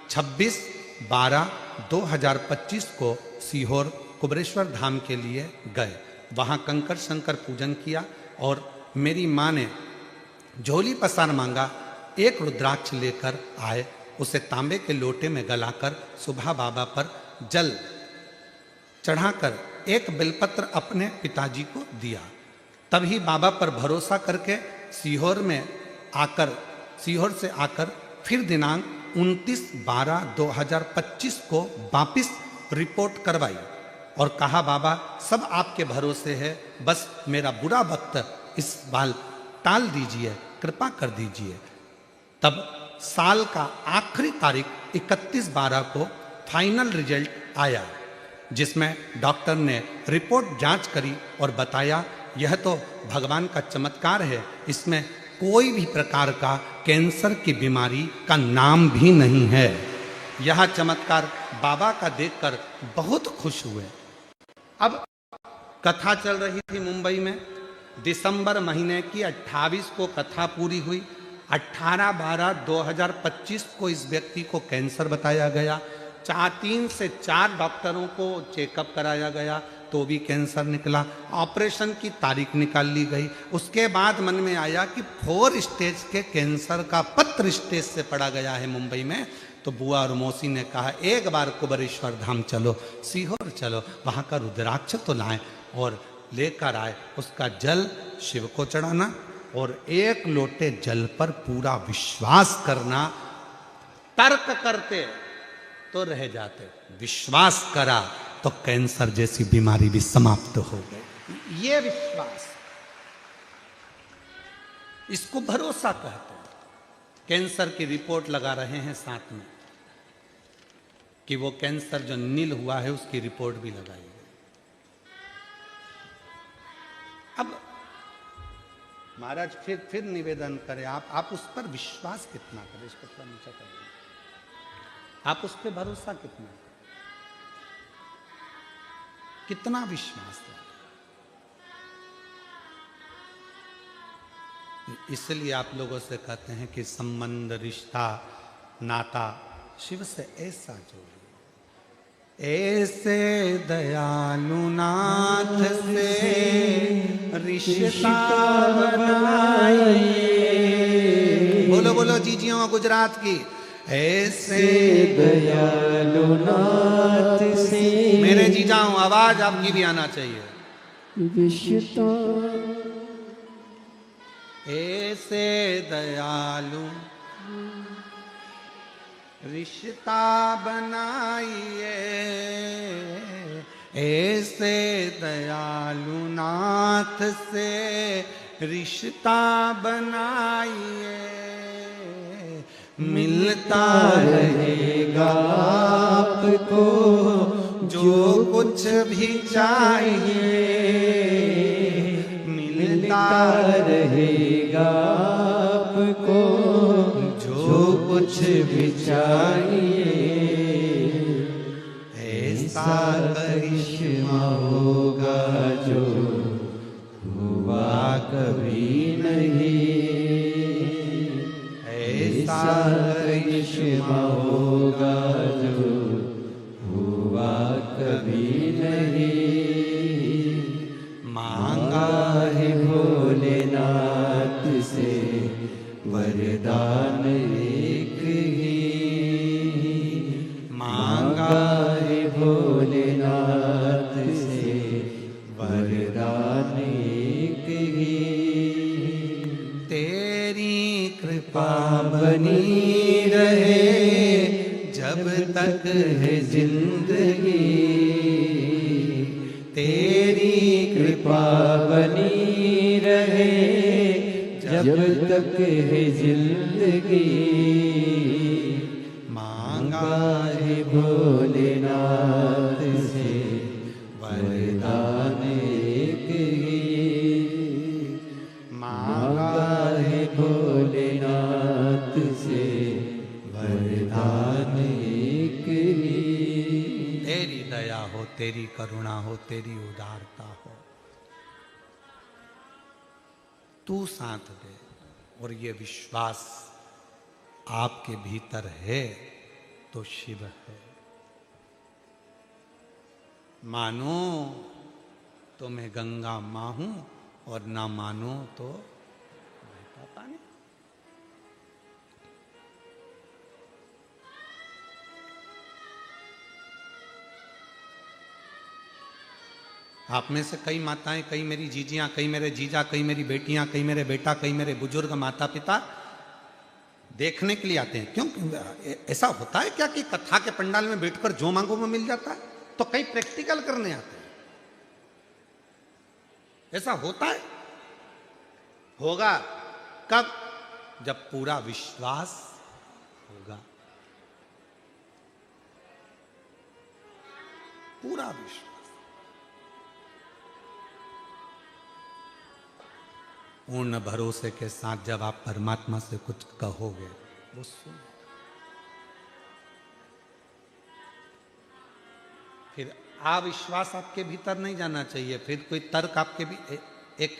26/12/2025 को सीहोर कुबरेश्वर धाम के लिए गए। वहां कंकर शंकर पूजन किया और मेरी माँ ने झोली पसार मांगा, एक रुद्राक्ष लेकर आए, उसे तांबे के लोटे में गलाकर सुबह बाबा पर जल चढ़ाकर एक बेलपत्र अपने पिताजी को दिया। तभी बाबा पर भरोसा करके सीहोर से आकर फिर दिनांक 29/12/2025 को वापिस रिपोर्ट करवाई और कहा बाबा सब आपके भरोसे है, बस मेरा बुरा वक्त इस बार टाल दीजिए, कृपा कर दीजिए। तब साल का आखिरी तारीख 31/12 को फाइनल रिजल्ट आया, जिसमें डॉक्टर ने रिपोर्ट जांच करी और बताया यह तो भगवान का चमत्कार है, इसमें कोई भी प्रकार का कैंसर की बीमारी का नाम भी नहीं है। यह चमत्कार बाबा का देखकर बहुत खुश हुए। अब कथा चल रही थी मुंबई में, दिसंबर महीने की 28 को कथा पूरी हुई। 18/12/2025 को इस व्यक्ति को कैंसर बताया गया। 3 से 4 डॉक्टरों को चेकअप कराया गया तो भी कैंसर निकला। ऑपरेशन की तारीख निकाल ली गई। उसके बाद मन में आया कि 4 स्टेज के कैंसर का पत्र स्टेज से पड़ा गया है मुंबई में। तो बुआ और मौसी ने कहा एक बार कुबेरेश्वर धाम चलो, सीहोर चलो, वहाँ का रुद्राक्ष तो लाएं और लेकर आए। उसका जल शिव को चढ़ाना और 1 लोटे जल पर पूरा विश्वास करना। तर्क करते तो रह जाते, विश्वास करा तो कैंसर जैसी बीमारी भी समाप्त हो गई। ये विश्वास, इसको भरोसा कहते हैं। कैंसर की रिपोर्ट लगा रहे हैं साथ में कि वो कैंसर जो नील हुआ है उसकी रिपोर्ट भी लगाई गई। अब महाराज फिर निवेदन करें, आप उस पर विश्वास कितना करें, इसको थोड़ा नीचा करें, आप उस पर भरोसा कितना विश्वास है। इसलिए आप लोगों से कहते हैं कि संबंध, रिश्ता, नाता शिव से ऐसा जोड़िए, ऐसे दयालु नाथ से रिश्ता बनाइए। बोलो बोलो जीजियों गुजरात की, ऐसे दयालु नाथ से। मेरे जीजाओं आवाज आपकी भी आना चाहिए। रिश्ता, ऐसे दयालु रिश्ता बनाइए, ऐसे दयालु नाथ से रिश्ता बनाइए। मिलता रहेगा आपको जो कुछ भी चाहिए, मिलता रहेगा आपको जो कुछ भी चाहिए। ऐसा करिश्मा होगा जो हुआ कभी नहीं, ऐसा करिश्मा होगा जो हुआ कभी नहीं। मांगा है भोलेनाथ से वरदान एक ही, मांगा है भोलेनाथ से वरदान एक ही। तेरी कृपा बनी रहे जब तक है जिंदगी, तेरी कृपा बनी रहे जब तक है जिंदगी। मांगा है भोलेनाथ से वरदान एक ही, मांगा है भोलेनाथ से वरदान एक ही। तेरी दया हो, तेरी करुणा हो, तेरी उदारता हो, तू साथ दे। और ये विश्वास आपके भीतर है तो शिव है। मानो तो मैं गंगा मां हूं और ना मानो तो बहता पानी। आप में से कई माताएं, कई मेरी जीजियां, कई मेरे जीजा, कई मेरी बेटियां, कई मेरे बेटा, कई मेरे बुजुर्ग माता पिता देखने के लिए आते हैं। क्यों ऐसा होता है क्या कि कथा के पंडाल में बैठकर जो मांगो वो मिल जाता है? तो कई प्रैक्टिकल करने आते हैं। ऐसा होता है, होगा कब? जब पूरा विश्वास होगा, पूरा विश्वास। पूर्ण भरोसे के साथ जब आप परमात्मा से कुछ कहोगे, वो सुन। फिर अविश्वास आपके भीतर नहीं जाना चाहिए। फिर कोई तर्क आपके भी एक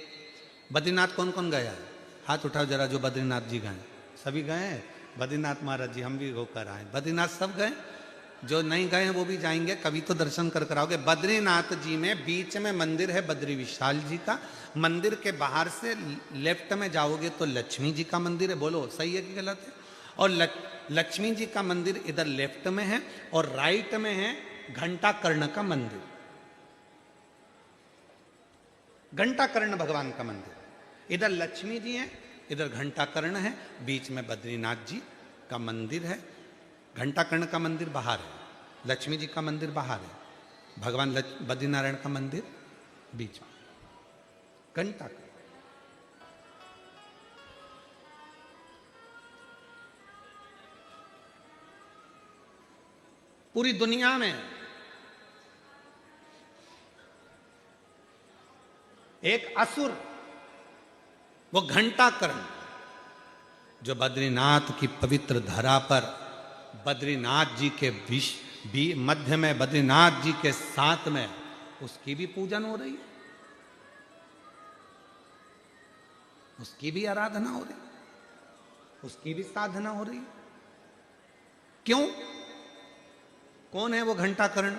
बद्रीनाथ कौन कौन गया है? हाथ उठाओ जरा, जो बद्रीनाथ जी गए। सभी गए हैं? बद्रीनाथ महाराज जी हम भी होकर आए। बद्रीनाथ सब गए? जो नहीं गए हैं वो भी जाएंगे, कभी तो दर्शन कर कर आओगे। बद्रीनाथ जी में बीच में मंदिर है बद्री विशाल जी का। मंदिर के बाहर से लेफ्ट में जाओगे तो लक्ष्मी जी का मंदिर है। बोलो सही है कि गलत है? और लक्ष्मी जी का मंदिर इधर लेफ्ट में है, और राइट में है घंटा कर्ण का मंदिर। घंटा कर्ण भगवान का मंदिर। इधर लक्ष्मी जी है, इधर घंटा कर्ण है, बीच में बद्रीनाथ जी का मंदिर है। घंटा कर्ण का मंदिर बाहर है, लक्ष्मी जी का मंदिर बाहर है, भगवान बद्रीनारायण का मंदिर बीच में। घंटा कर्ण। पूरी दुनिया में एक असुर, वो घंटा कर्ण, जो बद्रीनाथ की पवित्र धरा पर बद्रीनाथ जी के भी मध्य में, बद्रीनाथ जी के साथ में उसकी भी पूजन हो रही है, उसकी भी आराधना हो रही, उसकी भी साधना हो रही। क्यों? कौन है वो घंटा कर्ण?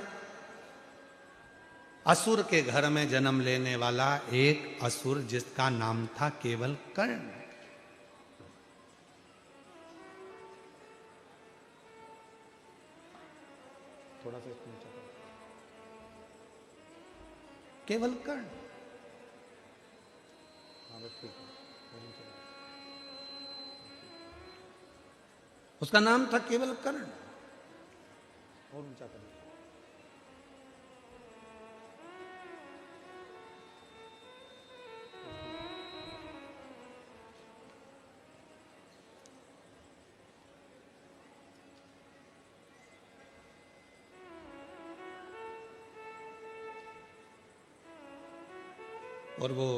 असुर के घर में जन्म लेने वाला एक असुर, जिसका नाम था केवल कर्ण। थोड़ा सा केवल कर्ण। उसका नाम था केवल कर्ण। और ऊंचा करना। और वो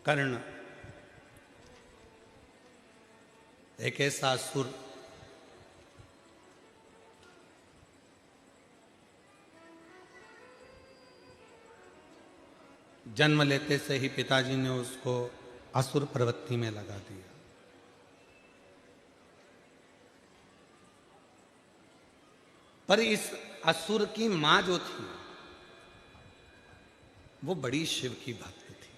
कर्ण एक ऐसा असुर, जन्म लेते से ही पिताजी ने उसको असुर प्रवृत्ति में लगा दिया। पर इस असुर की मां जो थी, वो बड़ी शिव की भक्त थी।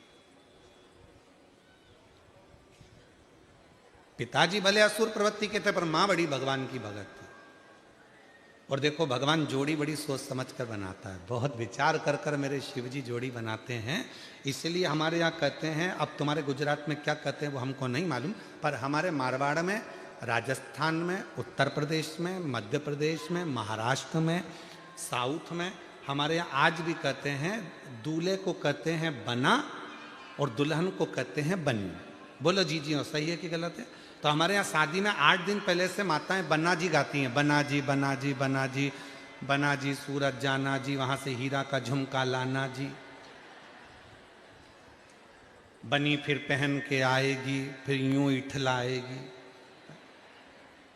पिताजी भले असुर प्रवृत्ति के थे, पर मां बड़ी भगवान की भगत थी। और देखो, भगवान जोड़ी बड़ी सोच समझ कर बनाता है, बहुत विचार कर कर मेरे शिव जी जोड़ी बनाते हैं। इसलिए हमारे यहाँ कहते हैं, अब तुम्हारे गुजरात में क्या कहते हैं वो हमको नहीं मालूम, पर हमारे मारवाड़ में, राजस्थान में, उत्तर प्रदेश में, मध्य प्रदेश में, महाराष्ट्र में, साउथ में, हमारे यहाँ आज भी कहते हैं, दूल्हे को कहते हैं बना और दुल्हन को कहते हैं बनी। बोलो जी जी, सही है कि गलत है? तो हमारे यहाँ शादी में 8 दिन पहले से माताएं बन्ना जी गाती हैं। बन्ना जी बन्ना जी बन्ना जी बन्ना जी, सूरत जाना जी, वहां से हीरा का झुमका लाना जी। बनी फिर पहन के आएगी, फिर यूं इठलाएगी।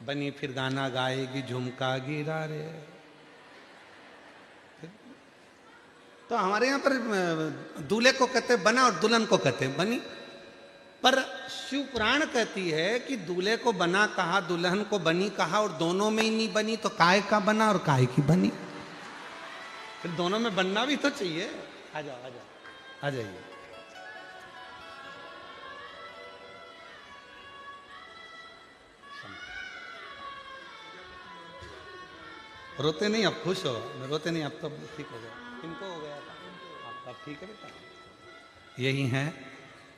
बनी फिर गाना गाएगी, झुमका गिरा रे। तो हमारे यहाँ पर दूल्हे को कहते बना और दुल्हन को कहते बनी। पर शिव पुराण कहती है कि दूल्हे को बना कहा, दुल्हन को बनी कहा, और दोनों में ही नहीं बनी तो काय का बना और काय की बनी? फिर दोनों में बनना भी तो चाहिए। आ जाओ आ जाओ, आ जाइए। रोते नहीं, अब खुश हो? रोते नहीं, अब तो ठीक हो गया। किनको हो गया था? अब ठीक है बेटा। यही है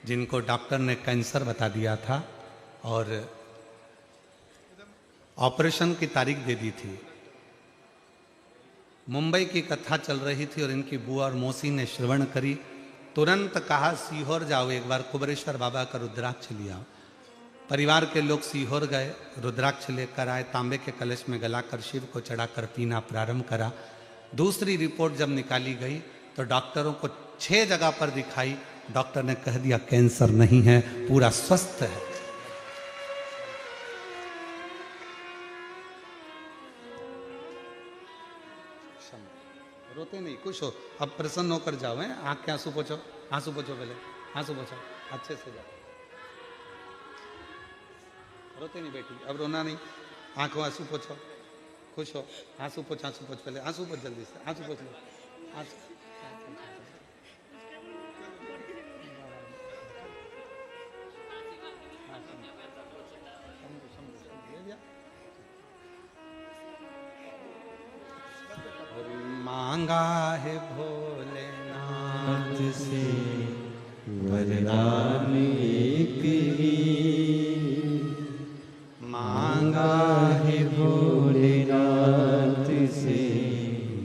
जिनको डॉक्टर ने कैंसर बता दिया था और ऑपरेशन की तारीख दे दी थी। मुंबई की कथा चल रही थी और इनकी बुआ और मौसी ने श्रवण करी तुरंत कहा सीहोर जाओ, एक बार कुबरेश्वर बाबा का रुद्राक्ष लिया। परिवार के लोग सीहोर गए, रुद्राक्ष लेकर आए, तांबे के कलश में गलाकर शिव को चढ़ाकर पीना प्रारंभ करा। दूसरी रिपोर्ट जब निकाली गई तो डॉक्टरों को 6 जगह पर दिखाई, डॉक्टर ने कह दिया कैंसर नहीं है, पूरा स्वस्थ है। रोते नहीं, खुश हो, अब प्रसन्न होकर जाओ। हैं, आंख के आंसू पोछो, आंसू पोछो, पहले आंसू पोछो, अच्छे से जाओ। रोते नहीं बेटी, अब रोना नहीं, आंखों आंसू पोछो, खुश हो, आंसू पोछ, आंसू पोछ, पहले आंसू पोछ, जल्दी से आंसू पोछ लो, आंसू। मांगा है भोलेनाथ से वरदान एक ही, मांगा है भोलेनाथ से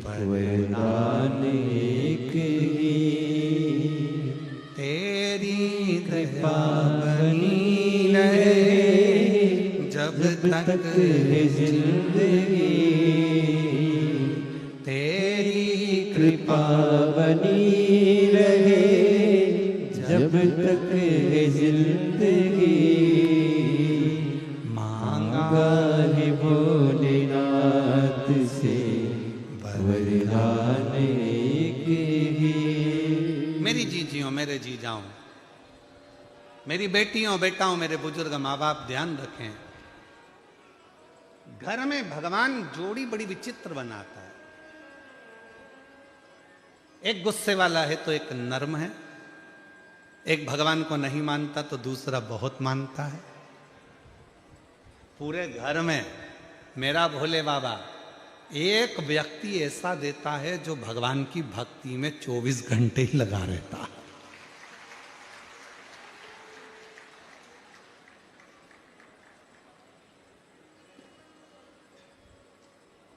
वरदान एक ही। तेरी कृपा बनी रहे जब तक है जिंदगी, कृपा बनी रहे जब तक है जिंदगी। मांगा है भोलेनाथ से वरदान एक ही। मेरी जीजियों, मेरे जी जाओ, मेरी बेटियों बेटाओं, मेरे बुजुर्ग माँ बाप ध्यान रखें, घर में भगवान जोड़ी बड़ी विचित्र बनाता है। एक गुस्से वाला है तो एक नर्म है, एक भगवान को नहीं मानता तो दूसरा बहुत मानता है। पूरे घर में मेरा भोले बाबा एक व्यक्ति ऐसा देता है जो भगवान की भक्ति में 24 घंटे ही लगा रहता है।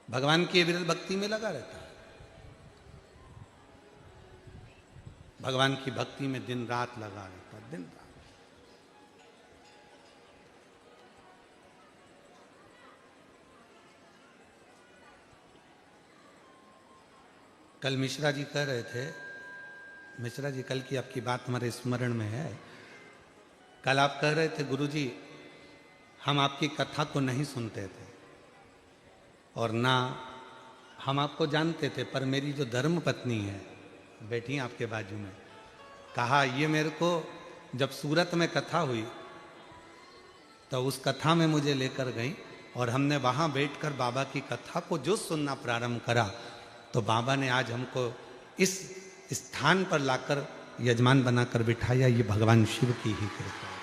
भगवान की विरल भक्ति में लगा रहता है, भगवान की भक्ति में दिन रात लगा रहता है, दिन रात। कल मिश्रा जी कह रहे थे, मिश्रा जी कल की आपकी बात हमारे स्मरण में है। कल आप कह रहे थे गुरुजी हम आपकी कथा को नहीं सुनते थे और ना हम आपको जानते थे, पर मेरी जो धर्म पत्नी है बैठी आपके बाजू में, कहा ये मेरे को जब सूरत में कथा हुई तो उस कथा में मुझे लेकर गई और हमने वहाँ बैठकर बाबा की कथा को जो सुनना प्रारंभ करा तो बाबा ने आज हमको इस स्थान पर लाकर यजमान बनाकर बिठाया। ये भगवान शिव की ही कृपा है।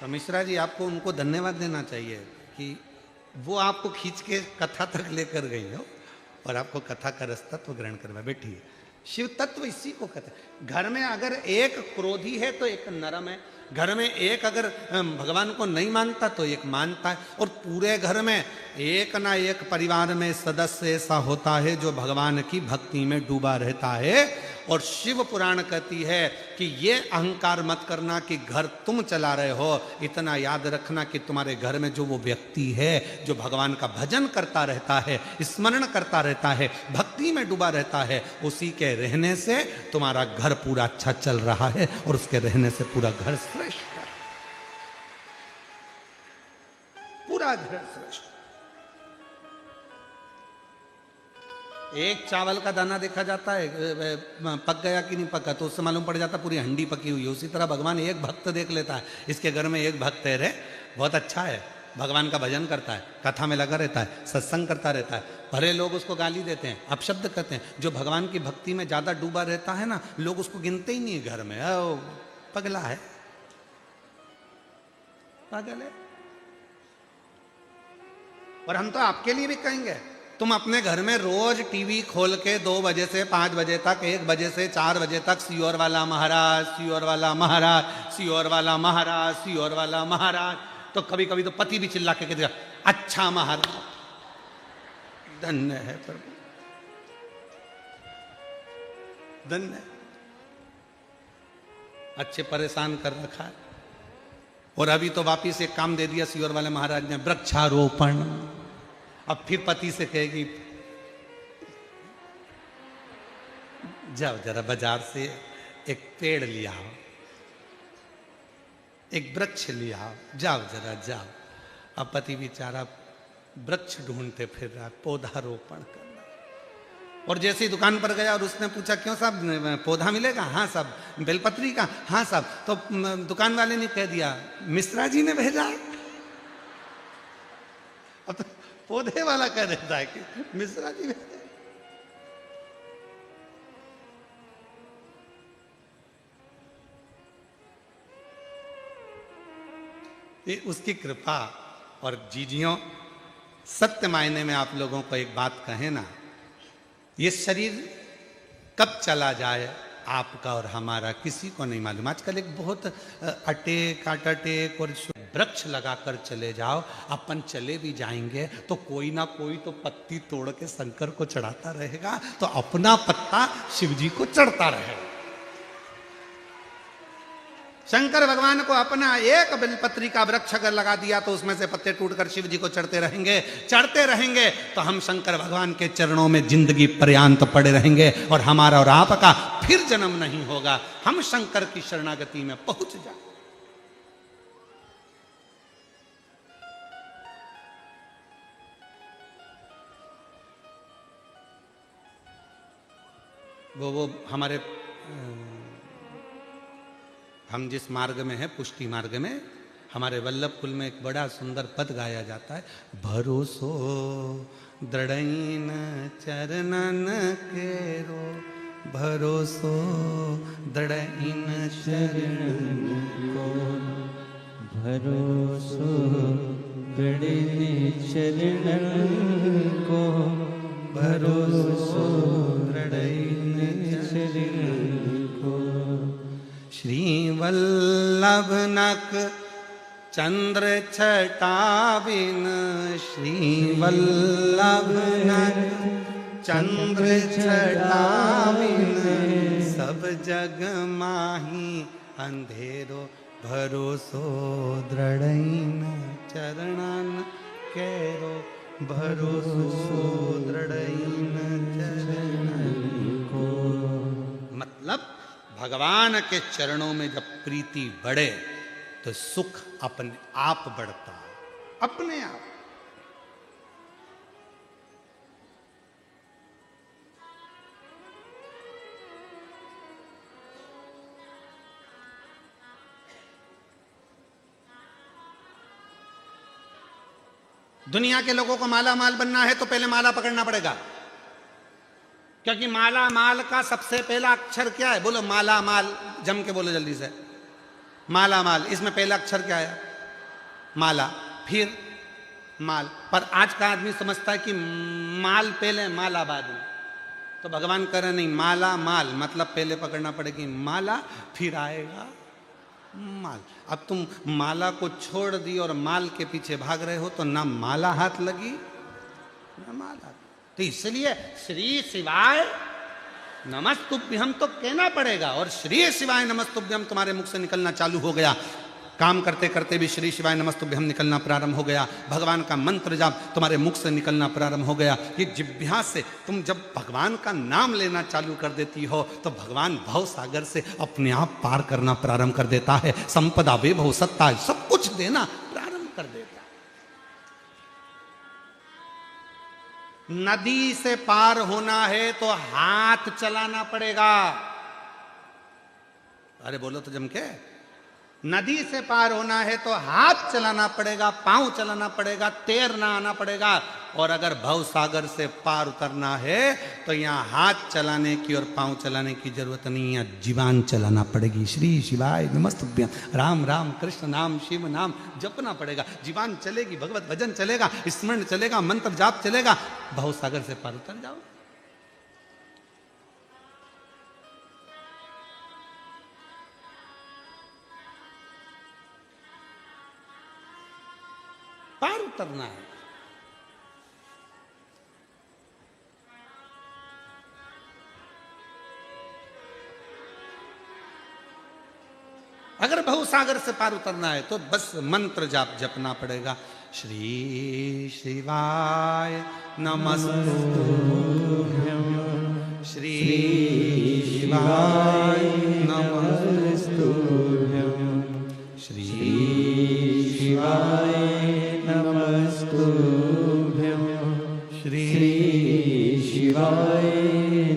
तो मिश्रा जी आपको उनको धन्यवाद देना चाहिए कि वो आपको खींच के कथा तक लेकर गई हो और आपको कथा का रस तत्व ग्रहण करवा बैठी है। शिव तत्व इसी को कहते हैं। घर में अगर एक क्रोधी है तो एक नरम है, घर में एक अगर भगवान को नहीं मानता तो एक मानता है, और पूरे घर में एक ना एक परिवार में सदस्य ऐसा होता है जो भगवान की भक्ति में डूबा रहता है। और शिव पुराण कहती है कि ये अहंकार मत करना कि घर तुम चला रहे हो, इतना याद रखना कि तुम्हारे घर में जो वो व्यक्ति है जो भगवान का भजन करता रहता है, स्मरण करता रहता है, भक्ति में डूबा रहता है, उसी के रहने से तुम्हारा घर पूरा अच्छा चल रहा है और उसके रहने से पूरा घर श्रेष्ठ है, पूरा घर श्रेष्ठ। एक चावल का दाना देखा जाता है पक गया कि नहीं पका तो उससे मालूम पड़ जाता पूरी हंडी पकी हुई है। उसी तरह भगवान एक भक्त देख लेता है, इसके घर में एक भक्त है रे, बहुत अच्छा है, भगवान का भजन करता है, कथा में लगा रहता है, सत्संग करता रहता है। भले लोग उसको गाली देते हैं, अपशब्द कहते हैं, जो भगवान की भक्ति में ज्यादा डूबा रहता है ना, लोग उसको गिनते ही नहीं है घर में, पगला है, पागल है। और हम तो आपके लिए भी कहेंगे, तुम अपने घर में रोज टीवी खोल के 2 बजे से 5 बजे तक, 1 बजे से 4 बजे तक सियोर वाला महाराज, सियोर वाला महाराज, सियोर वाला महाराज, सियोर वाला महाराज, तो कभी कभी तो पति भी चिल्ला के कहते अच्छा महाराज, धन्य है प्रभु, धन्य, अच्छे परेशान कर रखा है। और अभी तो वापिस एक काम दे दिया सीहोर वाले महाराज ने, वृक्षारोपण। अब फिर पति से कहेगी जाओ जरा बाजार से एक पेड़ लिया आओ, एक वृक्ष लिया आओ, जाओ जरा जाओ। अब पति बेचारा वृक्ष ढूंढते फिर रहा, पौधारोपण करना। और जैसे ही दुकान पर गया और उसने पूछा क्यों साहब पौधा मिलेगा? हाँ साहब। बेलपत्री का? हाँ साहब। तो दुकान वाले ने कह दिया मिश्रा जी ने भेजा। अब तो पौधे वाला कह देता है कि मिश्रा जी भेजा। ये उसकी कृपा। और जीजियों, सत्य मायने में आप लोगों को एक बात कहें ना, ये शरीर कब चला जाए आपका और हमारा किसी को नहीं मालूम। आजकल एक बहुत अटेक अटटेक और वृक्ष लगाकर चले जाओ, अपन चले भी जाएंगे तो कोई ना कोई तो पत्ती तोड़ के शंकर को चढ़ाता रहेगा, तो अपना पत्ता शिव जी को चढ़ता रहेगा। शंकर भगवान को अपना एक बेलपत्री का वृक्ष अगर लगा दिया तो उसमें से पत्ते टूटकर शिव जी को चढ़ते रहेंगे तो हम शंकर भगवान के चरणों में जिंदगी पर्यांत पड़े रहेंगे और हमारा और आपका फिर जन्म नहीं होगा। हम शंकर की शरणागति में पहुंच जाए। वो हमारे हम जिस मार्ग में है, पुष्टि मार्ग में, हमारे वल्लभ कुल में एक बड़ा सुंदर पद गाया जाता है, भरोसो दृढ़इन चरणन केरो, भरोसो दृढ़इन चरणन को, भरोसो दृढ़इन चरणन को, भरोसो दृढ़इन चरणन को। श्री वल्लभ नक चंद्र छटाविन, श्री वल्लभ नक चंद्र छटाविन, सब जग माही अंधेरो, भरोसो दृढ़इन चरणन केरो, भरोसो दृढ़इन चरणन को। मतलब भगवान के चरणों में जब प्रीति बढ़े तो सुख अपने आप बढ़ता है, अपने आप। दुनिया के लोगों को माला माल बनना है तो पहले माला पकड़ना पड़ेगा, क्योंकि माला माल का सबसे पहला अक्षर क्या है? बोलो माला माल, जम के बोलो जल्दी से। माला माल, इसमें पहला अक्षर क्या है? माला, फिर माल। पर आज का आदमी समझता है कि माल पहले माला बाद में। तो भगवान कह रहे नहीं, माला माल मतलब पहले पकड़ना पड़ेगी माला, फिर आएगा माल। अब तुम माला को छोड़ दी और माल के पीछे भाग रहे हो तो ना माला हाथ लगी ना माला। तो इसलिए श्री शिवाय नमस्तुभ्यम तो कहना पड़ेगा। और श्री शिवाय नमस्तुभ्यम तुम्हारे मुख से निकलना चालू हो गया, काम करते करते भी श्री शिवाय नमस्तुभ्यम निकलना प्रारंभ हो गया, भगवान का मंत्र जाप तुम्हारे मुख से निकलना प्रारंभ हो गया। ये जिह्वा से तुम जब भगवान का नाम लेना चालू कर देती हो तो भगवान भव सागर से अपने आप पार करना प्रारंभ कर देता है। संपदा वैभव सत्ता सब कुछ देना प्रारंभ कर देता है। नदी से पार होना है तो हाथ चलाना पड़ेगा। अरे बोलो तो जम के। नदी से पार होना है तो हाथ चलाना पड़ेगा, पांव चलाना पड़ेगा, तैरना आना पड़ेगा। और अगर भव सागर से पार उतरना है तो यहाँ हाथ चलाने की और पांव चलाने की जरूरत नहीं है, जीवान चलाना पड़ेगी। श्री शिवाय नमस्तुभ्यम, राम राम कृष्ण नाम शिव नाम जपना पड़ेगा। जीवान चलेगी, भगवत भजन चलेगा, स्मरण चलेगा, मंत्र जाप चलेगा, भव सागर से पार उतर जाओ। पार उतरना है। अगर भवसागर से पार उतरना है तो बस मंत्र जाप जपना पड़ेगा। श्री शिवाय नमस्तुभ्यं, श्री शिवाय नमस्तुभ्यं, श्री शिवाय नमस्तुभ्यं, श्री शिवाय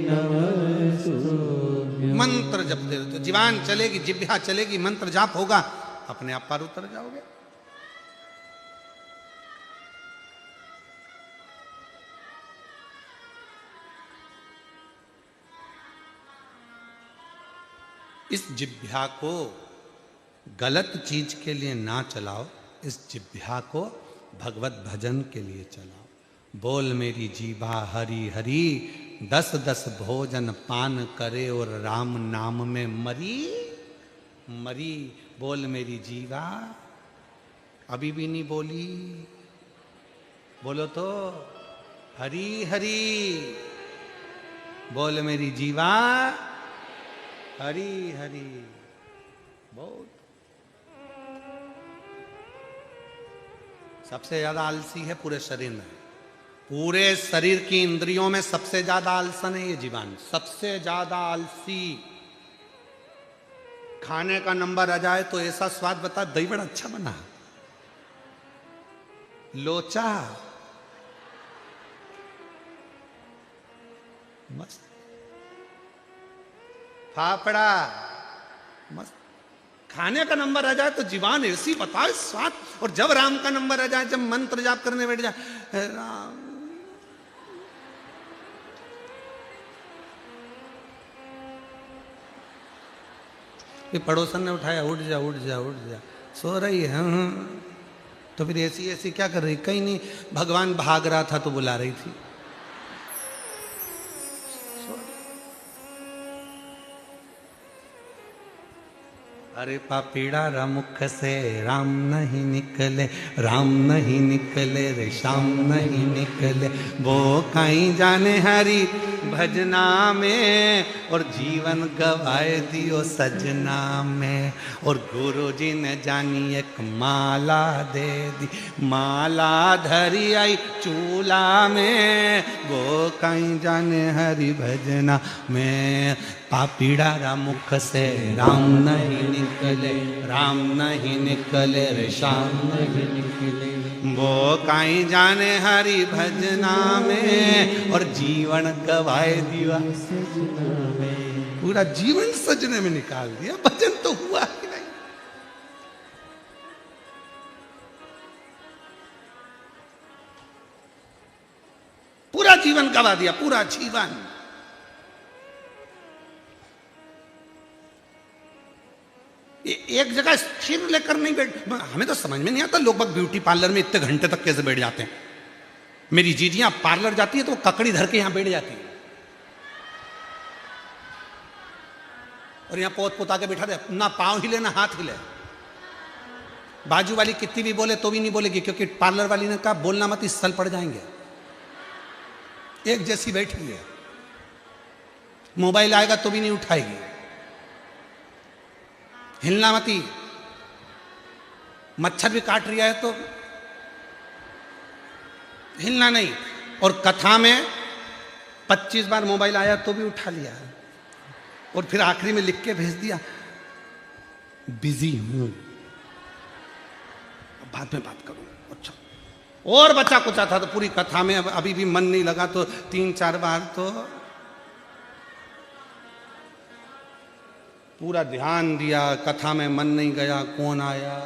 नमस्तुभ्यं। मंत्र जपते रहो तो जीवान चलेगी, जिह्वा चलेगी, मंत्र जाप होगा, अपने आप पार उतर जाओगे। इस जिह्वा को गलत चीज के लिए ना चलाओ, इस जिह्वा को भगवत भजन के लिए चलाओ। बोल मेरी जीवा हरि हरि, 10-10 भोजन पान करे और राम नाम में मरी मरी। बोल मेरी जीवा, अभी भी नहीं बोली, बोलो तो हरि हरि। बोल मेरी जीवा हरि हरि। बहुत सबसे ज्यादा आलसी है पूरे शरीर में, पूरे शरीर की इंद्रियों में सबसे ज्यादा आलसन है ये जीवान, सबसे ज्यादा आलसी। खाने का नंबर आ जाए तो ऐसा स्वाद बता, दही बड़ा अच्छा बना, लोचा मस्त, फाफड़ा मस्त। खाने का नंबर आ जाए तो जीवान ऐसी बताए स्वाद। और जब राम का नंबर आ जाए, जब मंत्र जाप करने बैठ जाए, राम ये पड़ोसन ने उठाया, उठ जा उठ जा उठ जा, सो रही है। तो फिर ऐसी ऐसी क्या कर रही? कहीं नहीं, भगवान भाग रहा था तो बुला रही थी। अरे पापीड़ा मुख से राम नहीं निकले, राम नहीं निकले रे, श्याम नहीं निकले। वो कहीं जाने हरि भजना में, और जीवन गवाए दियो सजना में। और गुरु जी ने जानी एक माला दे दी, माला धरी आई चूल्हा में। वो कहीं जाने हरि भजना में। पापीड़ा मुख से राम नहीं निकले, राम नहीं निकले रे, श्याम नहीं निकले। वो कहीं जाने हरि भजना में, और जीवन गवाए दिया सजना में। पूरा जीवन सजने में निकाल दिया, भजन तो हुआ ही नहीं। पूरा जीवन गवा दिया, पूरा जीवन। एक जगह स्थिर लेकर नहीं बैठ, हमें तो समझ में नहीं आता लोग ब्यूटी पार्लर में इतने घंटे तक कैसे बैठ जाते हैं। मेरी जीजियां पार्लर जाती है तो वो ककड़ी धर के यहां बैठ जाती है, और यहां पोत पोता के बैठा दे, ना पांव हिले ना हाथ हिले। बाजू वाली कितनी भी बोले तो भी नहीं बोलेगी, क्योंकि पार्लर वाली ने कहा बोलना मत, इस सल पड़ जाएंगे। एक जैसी बैठी है, मोबाइल आएगा तो भी नहीं उठाएगी, हिलना मती। मच्छर भी काट रहा है तो हिलना नहीं। और कथा में 25 बार मोबाइल आया तो भी उठा लिया, और फिर आखिरी में लिख के भेज दिया बिजी हूं, बाद में बात करूं। अच्छा, और बचा कुचा था तो पूरी कथा में अभी भी मन नहीं लगा तो 3-4 बार तो पूरा ध्यान दिया, कथा में मन नहीं गया, कौन आया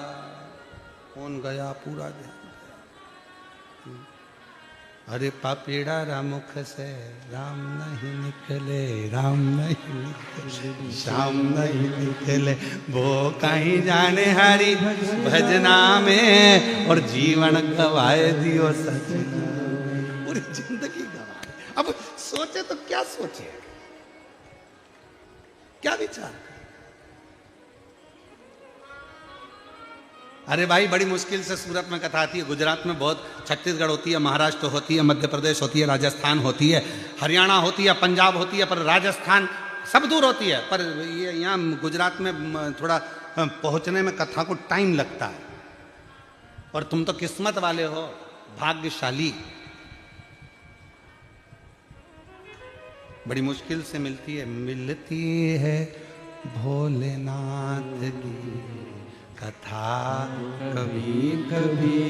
कौन गया, पूरा ध्यान। अरे पापीड़ा मुख से राम नहीं निकले, राम नहीं निकले, श्याम नहीं निकले। वो कहीं जाने हरि भजना में, और जीवन गवाए दियो सजना। पूरी जिंदगी गवाए। अब सोचे तो क्या सोचे, क्या विचार। अरे भाई बड़ी मुश्किल से सूरत में कथा आती है, गुजरात में बहुत, छत्तीसगढ़ होती है, महाराष्ट्र होती है, मध्य प्रदेश होती है, राजस्थान होती है, हरियाणा होती है, पंजाब होती है, पर राजस्थान सब दूर होती है। पर ये यहाँ गुजरात में थोड़ा पहुंचने में कथा को टाइम लगता है, और तुम तो किस्मत वाले हो, भाग्यशाली। बड़ी मुश्किल से मिलती है भोलेनाथ की कथा कभी कभी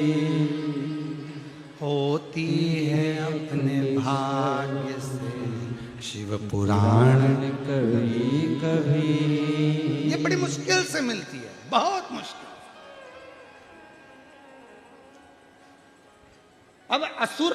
होती है अपने भाग्य से शिव पुराण। कभी कभी ये बड़ी मुश्किल से मिलती है, बहुत मुश्किल। अब असुर,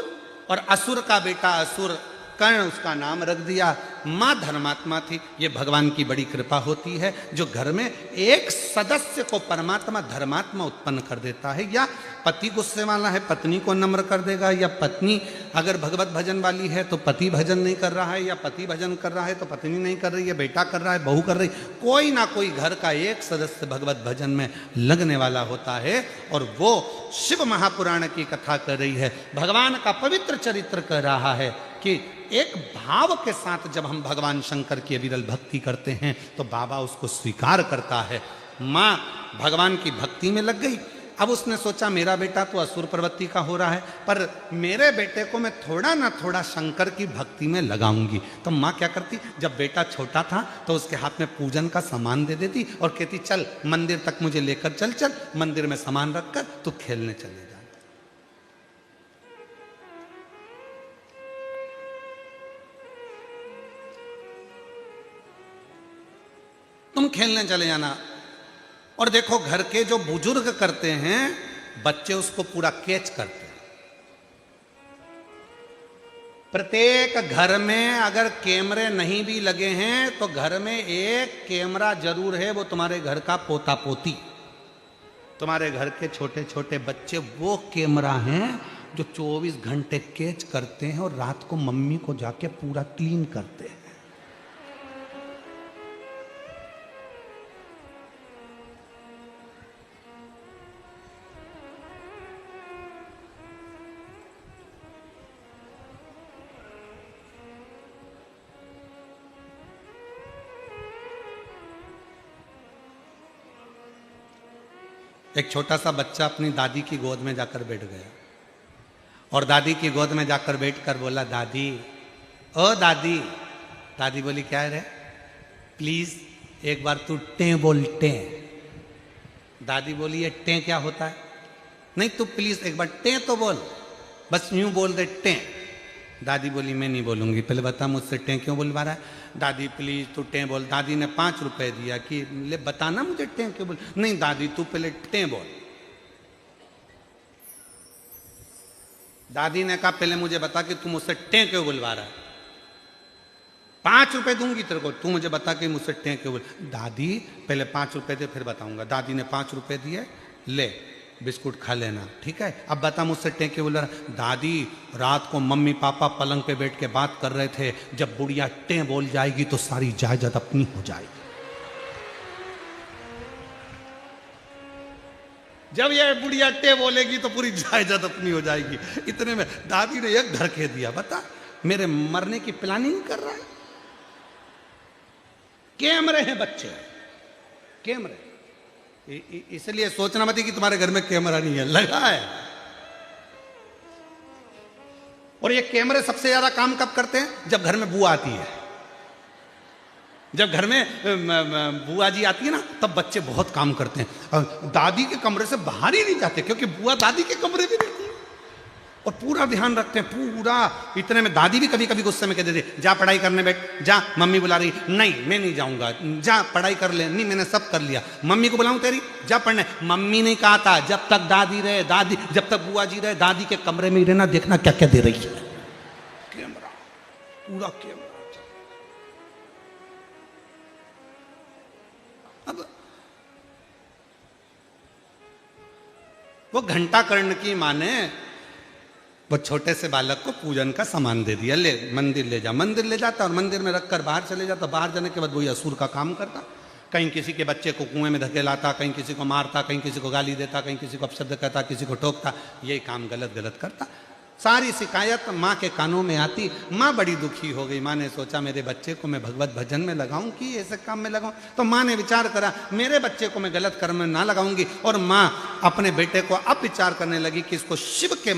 और असुर का बेटा असुर कर्ण, उसका नाम रख दिया। मां धर्मात्मा थी। ये भगवान की बड़ी कृपा होती है जो घर में एक सदस्य को परमात्मा धर्मात्मा उत्पन्न कर देता है। या पति गुस्से वाला है, पत्नी को नम्र कर देगा, या पत्नी अगर भगवत भजन वाली है तो पति भजन नहीं कर रहा है, या पति भजन कर रहा है तो पत्नी नहीं कर रही है, बेटा कर रहा है, बहू कर रही, कोई ना कोई घर का एक सदस्य भगवत भजन में लगने वाला होता है, और वो शिव महापुराण की कथा कर रही है, भगवान का पवित्र चरित्र कर रहा है कि एक भाव के साथ जब हम भगवान शंकर की अविरल भक्ति करते हैं तो बाबा उसको स्वीकार करता है। माँ भगवान की भक्ति में लग गई। अब उसने सोचा मेरा बेटा तो असुर प्रवृत्ति का हो रहा है, पर मेरे बेटे को मैं थोड़ा ना थोड़ा शंकर की भक्ति में लगाऊंगी। तो माँ क्या करती, जब बेटा छोटा था तो उसके हाथ में पूजन का सामान दे देती और कहती चल मंदिर तक मुझे लेकर चल, चल मंदिर में सामान रखकर तू खेलने चले जा। तुम खेलने चले जाना। और देखो घर के जो बुजुर्ग करते हैं, बच्चे उसको पूरा कैच करते हैं। प्रत्येक घर में अगर कैमरे नहीं भी लगे हैं तो घर में एक कैमरा जरूर है, वो तुम्हारे घर का पोता पोती, तुम्हारे घर के छोटे छोटे बच्चे वो कैमरा हैं जो 24 घंटे कैच करते हैं और रात को मम्मी को जाके पूरा क्लीन करते हैं। एक छोटा सा बच्चा अपनी दादी की गोद में जाकर बैठ गया और दादी की गोद में जाकर बैठकर बोला, दादी, ओ दादी। दादी बोली, क्या है रे? प्लीज एक बार तू टें बोल, टें। दादी बोली, ये टें क्या होता है? नहीं तू प्लीज एक बार टें तो बोल, बस यूं बोल दे टें। दादी बोली, मैं नहीं बोलूंगी, पहले बता मुझसे टें क्यों बोलवा रहा है? दादी प्लीज तू टें बोल। दादी ने 5 रुपए दिया कि ले बताना मुझे टें क्यों बोल। नहीं दादी तू पहले टें बोल। दादी ने कहा, पहले मुझे बता कि तू मुझसे टें क्यों बुलवा रहा है? 5 रुपए दूंगी तेरे को, तू मुझे बता कि मुझसे टें क्यों बोल। दादी पहले 5 रुपए दे फिर बताऊंगा। दादी ने 5 रुपए दिए, ले बिस्कुट खा लेना, ठीक है? अब बता मुझसे टें क्यों बोल रहा? दादी रात को मम्मी पापा पलंग पे बैठ के बात कर रहे थे, जब बुढ़िया टें बोल जाएगी तो सारी जायदाद अपनी हो जाएगी। जब ये बुढ़िया टे बोलेगी तो पूरी जायदाद अपनी हो जाएगी। इतने में दादी ने एक धरके दिया, बता मेरे मरने की प्लानिंग कर रहा है? कैमरे हैं बच्चे, कैमरे। इसलिए सोचना मत कि तुम्हारे घर में कैमरा नहीं है, लगा है। और ये कैमरे सबसे ज्यादा काम कब करते हैं? जब घर में बुआ आती है। जब घर में बुआ जी आती है ना, तब बच्चे बहुत काम करते हैं। दादी के कमरे से बाहर ही नहीं जाते क्योंकि बुआ दादी के कमरे में रहती है और पूरा ध्यान रखते हैं, पूरा। इतने में दादी भी कभी कभी गुस्से में कह देती, जा पढ़ाई करने बैठ, जा मम्मी बुला रही। नहीं मैं नहीं जाऊंगा, जा पढ़ाई कर ले। नहीं मैंने सब कर लिया। मम्मी को बुलाऊं तेरी, जा पढ़ने। मम्मी नहीं कहा था, जब तक दादी रहे, दादी जब तक बुआ जी रहे, दादी के कमरे में ही रहना, देखना क्या क्या दे रही है। कैमरा, पूरा कैमरा। अब वो घंटा कर्ण की मां ने वो छोटे से बालक को पूजन का सामान दे दिया, ले मंदिर ले जा। मंदिर ले जाता और मंदिर में रखकर बाहर चले जाता। बाहर जाने के बाद वही असुर का काम करता। कहीं किसी के बच्चे को कुएं में धकेलाता, कहीं किसी को मारता, कहीं किसी को गाली देता, कहीं किसी को अपशब्द कहता, किसी को टोकता। यही काम गलत गलत करता। सारी शिकायत माँ के कानों में आती। माँ बड़ी दुखी हो गई। माँ ने सोचा मेरे बच्चे को मैं भगवत भजन में लगाऊं कि ऐसे काम में लगाऊं। तो माँ ने विचार करा मेरे बच्चे को मैं गलत कर्म में ना लगाऊंगी। और माँ अपने बेटे को अब विचार करने लगी कि इसको शिव के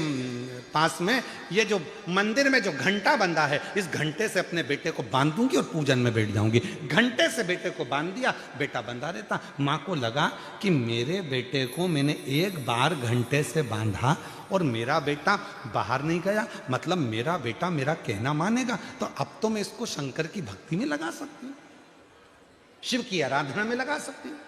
पास में ये जो मंदिर में जो घंटा बंधा है, इस घंटे से अपने बेटे को बांध दूंगी और पूजन में बैठ जाऊंगी। घंटे से बेटे को बांध दिया, बेटा बंधा रहता। माँ को लगा कि मेरे बेटे को मैंने एक बार घंटे से बांधा और मेरा बेटा बाहर नहीं गया, मतलब मेरा बेटा मेरा कहना मानेगा। तो अब तो मैं इसको शंकर की भक्ति में लगा सकती हूँ, शिव की आराधना में लगा सकती हूँ।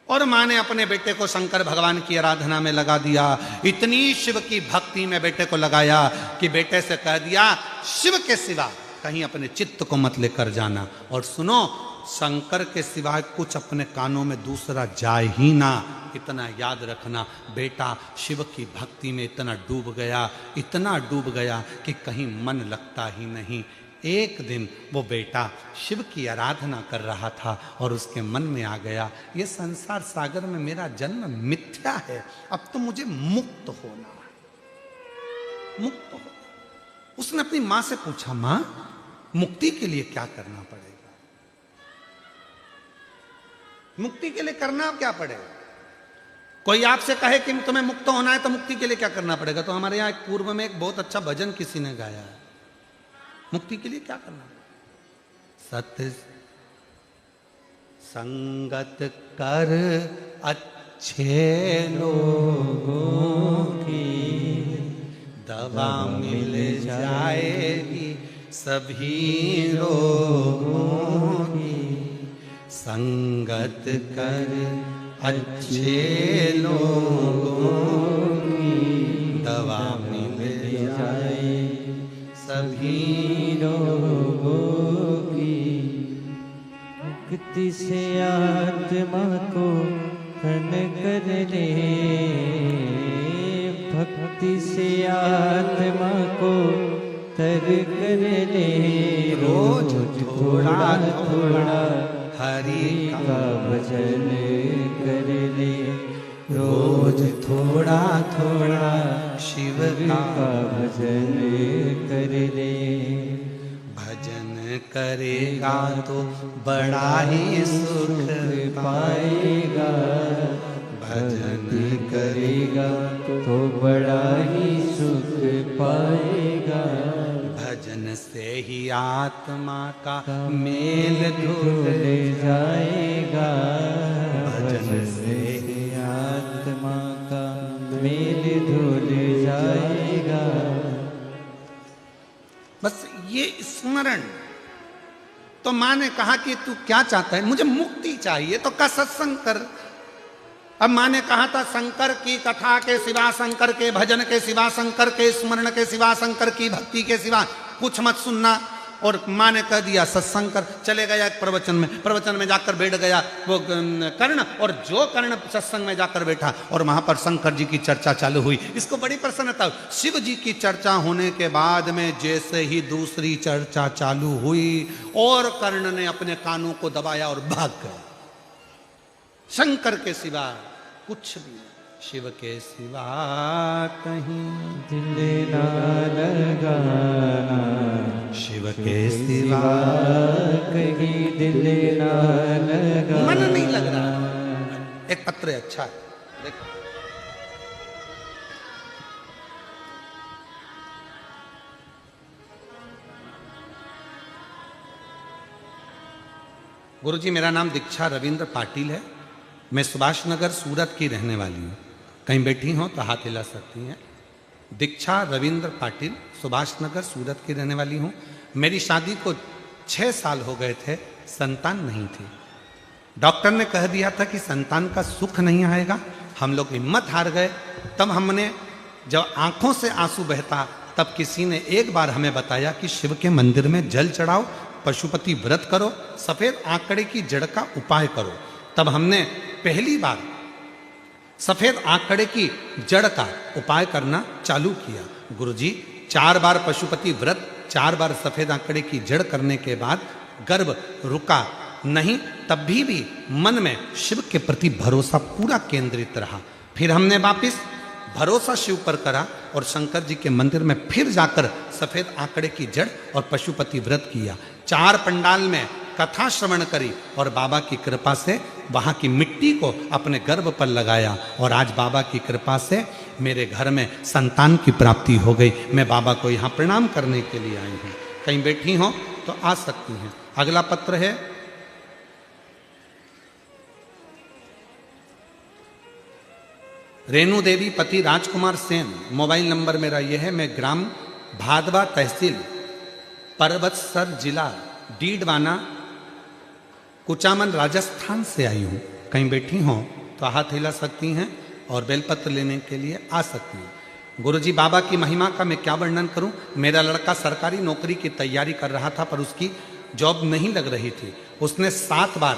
और माँ ने अपने बेटे को शंकर भगवान की आराधना में लगा दिया। इतनी शिव की भक्ति में बेटे को लगाया कि बेटे से कह दिया शिव के सिवा कहीं अपने चित्त को मत लेकर जाना। और सुनो, शंकर के सिवाय कुछ अपने कानों में दूसरा जाए ही ना, इतना याद रखना। बेटा शिव की भक्ति में इतना डूब गया कि कहीं मन लगता ही नहीं। एक दिन वो बेटा शिव की आराधना कर रहा था और उसके मन में आ गया ये संसार सागर में मेरा जन्म मिथ्या है, अब तो मुझे मुक्त होना है, मुक्त हो। उसने अपनी माँ से पूछा, माँ मुक्ति के लिए क्या करना पड़ेगा? मुक्ति के लिए करना क्या पड़ेगा? कोई आपसे कहे कि तुम्हें मुक्त होना है तो मुक्ति के लिए क्या करना पड़ेगा? तो हमारे यहाँ पूर्व में एक बहुत अच्छा भजन किसी ने गाया है, मुक्ति के लिए क्या करना? सत्य संगत कर अच्छे लोगों की, दवा मिल जाएगी सभी रोगों की। संगत कर अच्छे लोगों की, दवा मिल जाए सभी रोगों की। मुक्ति से आत्मा को धन कर ले, भक्ति से आत्मा को तर कर ले। रोज थोड़ा थोड़ा हरि का भजन कर ले, रोज थोड़ा थोड़ा शिव का भजन कर ले। भजन करेगा तो बड़ा ही सुख पाएगा, भजन करेगा तो बड़ा ही सुख पाएगा। भजन से ही आत्मा का मेल धुल जाएगा, भजन से ही आत्मा का मेल धुल जाएगा। बस ये स्मरण। तो माँ ने कहा कि तू क्या चाहता है? मुझे मुक्ति चाहिए। तो का सत्संग कर। अब माँ ने कहा था शंकर की कथा के सिवा, शंकर के भजन के सिवा, शंकर के स्मरण के सिवा, शंकर की भक्ति के सिवा कुछ मत सुनना। और माँ ने कह दिया सत्संग कर। चले गया एक प्रवचन में जाकर बैठ गया वो कर्ण, और जो कर्ण सत्संग में जाकर बैठा और वहां पर शंकर जी की चर्चा चालू हुई। इसको बड़ी प्रसन्नता हुई। शिव जी की चर्चा होने के बाद में जैसे ही दूसरी चर्चा चालू हुई और कर्ण ने अपने कानों को दबाया और भाग गया। शंकर के सिवा कुछ भी, शिव के सिवा कहीं दिल ना लगाना, शिव के सिवा कहीं दिल ना लगाना। मन नहीं लग रहा। एक पत्र अच्छा है, देखो। गुरुजी, मेरा नाम दीक्षा रविंद्र पाटिल है। मैं सुभाष नगर सूरत की रहने वाली हूँ। कहीं बैठी हो तो हाथ हिला सकती हैं। दीक्षा रविंद्र पाटिल, सुभाष नगर सूरत की रहने वाली हूँ। मेरी शादी को 6 साल हो गए थे, संतान नहीं थी। डॉक्टर ने कह दिया था कि संतान का सुख नहीं आएगा। हम लोग हिम्मत हार गए। तब हमने, जब आंखों से आंसू बहता, तब किसी ने एक बार हमें बताया कि शिव के मंदिर में जल चढ़ाओ, पशुपति व्रत करो, सफेद आंकड़े की जड़ का उपाय करो। तब हमने पहली बार सफेद आंकड़े की जड़ का उपाय करना चालू किया। गुरुजी, 4 बार पशुपति व्रत, 4 बार सफेद आंकड़े की जड़ करने के बाद गर्भ रुका नहीं, तब भी मन में शिव के प्रति भरोसा पूरा केंद्रित रहा। फिर हमने वापिस भरोसा शिव पर करा और शंकर जी के मंदिर में फिर जाकर सफेद आंकड़े की जड़ और पशुपति व्रत किया। 4 पंडाल में कथा श्रवण करी और बाबा की कृपा से वहां की मिट्टी को अपने गर्भ पर लगाया और आज बाबा की कृपा से मेरे घर में संतान की प्राप्ति हो गई। मैं बाबा को यहाँ प्रणाम करने के लिए आई हूँ। कहीं बैठी हो तो आ सकती हैं। अगला पत्र है रेणु देवी पति राजकुमार सेन। मोबाइल नंबर मेरा यह है। मैं ग्राम भादवा तहसील परबतसर जिला डीडवाना कुचामन राजस्थान से आई हूँ। कहीं बैठी हो तो हाथ हिला सकती हैं और बेलपत्र लेने के लिए आ सकती हैं। गुरुजी बाबा की महिमा का मैं क्या वर्णन करूं। मेरा लड़का सरकारी नौकरी की तैयारी कर रहा था पर उसकी जॉब नहीं लग रही थी। उसने 7 बार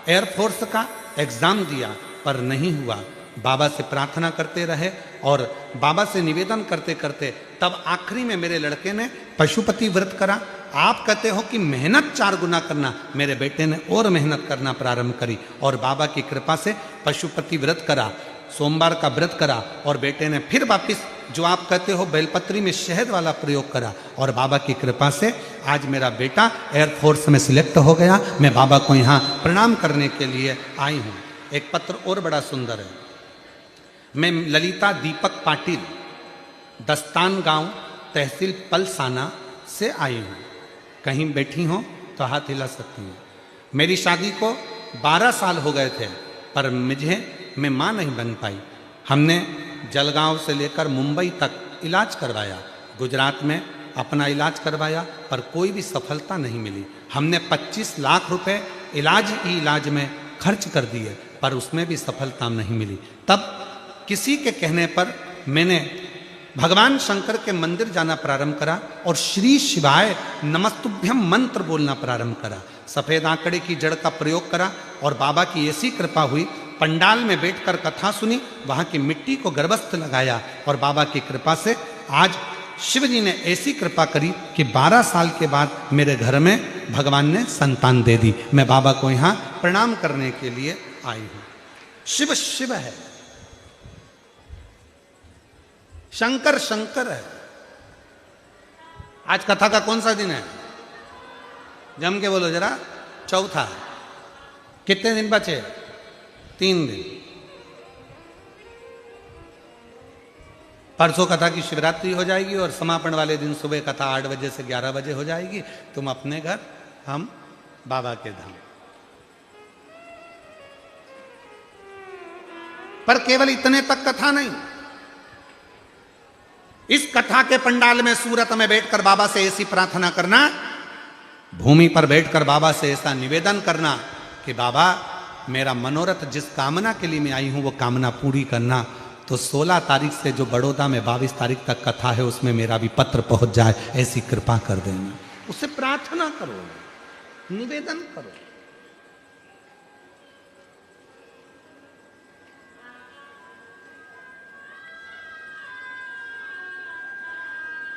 एयरफोर्स का एग्जाम दिया पर नहीं हुआ। बाबा से प्रार्थना करते रहे और बाबा से निवेदन करते करते तब आखिरी में मेरे लड़के ने पशुपति व्रत करा। आप कहते हो कि मेहनत 4 गुना करना, मेरे बेटे ने और मेहनत करना प्रारंभ करी और बाबा की कृपा से पशुपति व्रत करा, सोमवार का व्रत करा और बेटे ने फिर वापिस जो आप कहते हो बेलपत्री में शहद वाला प्रयोग करा और बाबा की कृपा से आज मेरा बेटा एयरफोर्स में सिलेक्ट हो गया। मैं बाबा को यहाँ प्रणाम करने के लिए आई हूँ। एक पत्र और बड़ा सुंदर है। मैं ललिता दीपक पाटिल दस्तान गांव तहसील पलसाना से आई हूँ। कहीं बैठी हो तो हाथ हिला सकती हूँ। मेरी शादी को 12 साल हो गए थे पर मैं माँ नहीं बन पाई। हमने जलगांव से लेकर मुंबई तक इलाज करवाया, गुजरात में अपना इलाज करवाया पर कोई भी सफलता नहीं मिली। हमने 25 लाख रुपए इलाज में खर्च कर दिए पर उसमें भी सफलता नहीं मिली। तब किसी के कहने पर मैंने भगवान शंकर के मंदिर जाना प्रारंभ करा और श्री शिवाय नमस्तुभ्यम मंत्र बोलना प्रारंभ करा। सफेद आंकड़े की जड़ का प्रयोग करा और बाबा की ऐसी कृपा हुई। पंडाल में बैठकर कथा सुनी, वहां की मिट्टी को गर्भस्थ लगाया और बाबा की कृपा से आज शिव जी ने ऐसी कृपा करी कि 12 साल के बाद मेरे घर में भगवान ने संतान दे दी। मैं बाबा को यहाँ प्रणाम करने के लिए आई हूँ। शिव शिव है, शंकर शंकर है। आज कथा का कौन सा दिन है? जम के बोलो जरा। चौथा। कितने दिन बचे? 3 दिन। परसों कथा की शिवरात्रि हो जाएगी और समापन वाले दिन सुबह कथा 8 बजे से 11 बजे हो जाएगी। तुम अपने घर, हम बाबा के धाम। पर केवल इतने तक कथा नहीं, इस कथा के पंडाल में सूरत में बैठकर बाबा से ऐसी प्रार्थना करना, भूमि पर बैठकर बाबा से ऐसा निवेदन करना कि बाबा मेरा मनोरथ जिस कामना के लिए मैं आई हूं वो कामना पूरी करना। तो 16 तारीख से जो बड़ौदा में 22 तारीख तक कथा है उसमें मेरा भी पत्र पहुंच जाए, ऐसी कृपा कर देना। उससे प्रार्थना करो, निवेदन करो।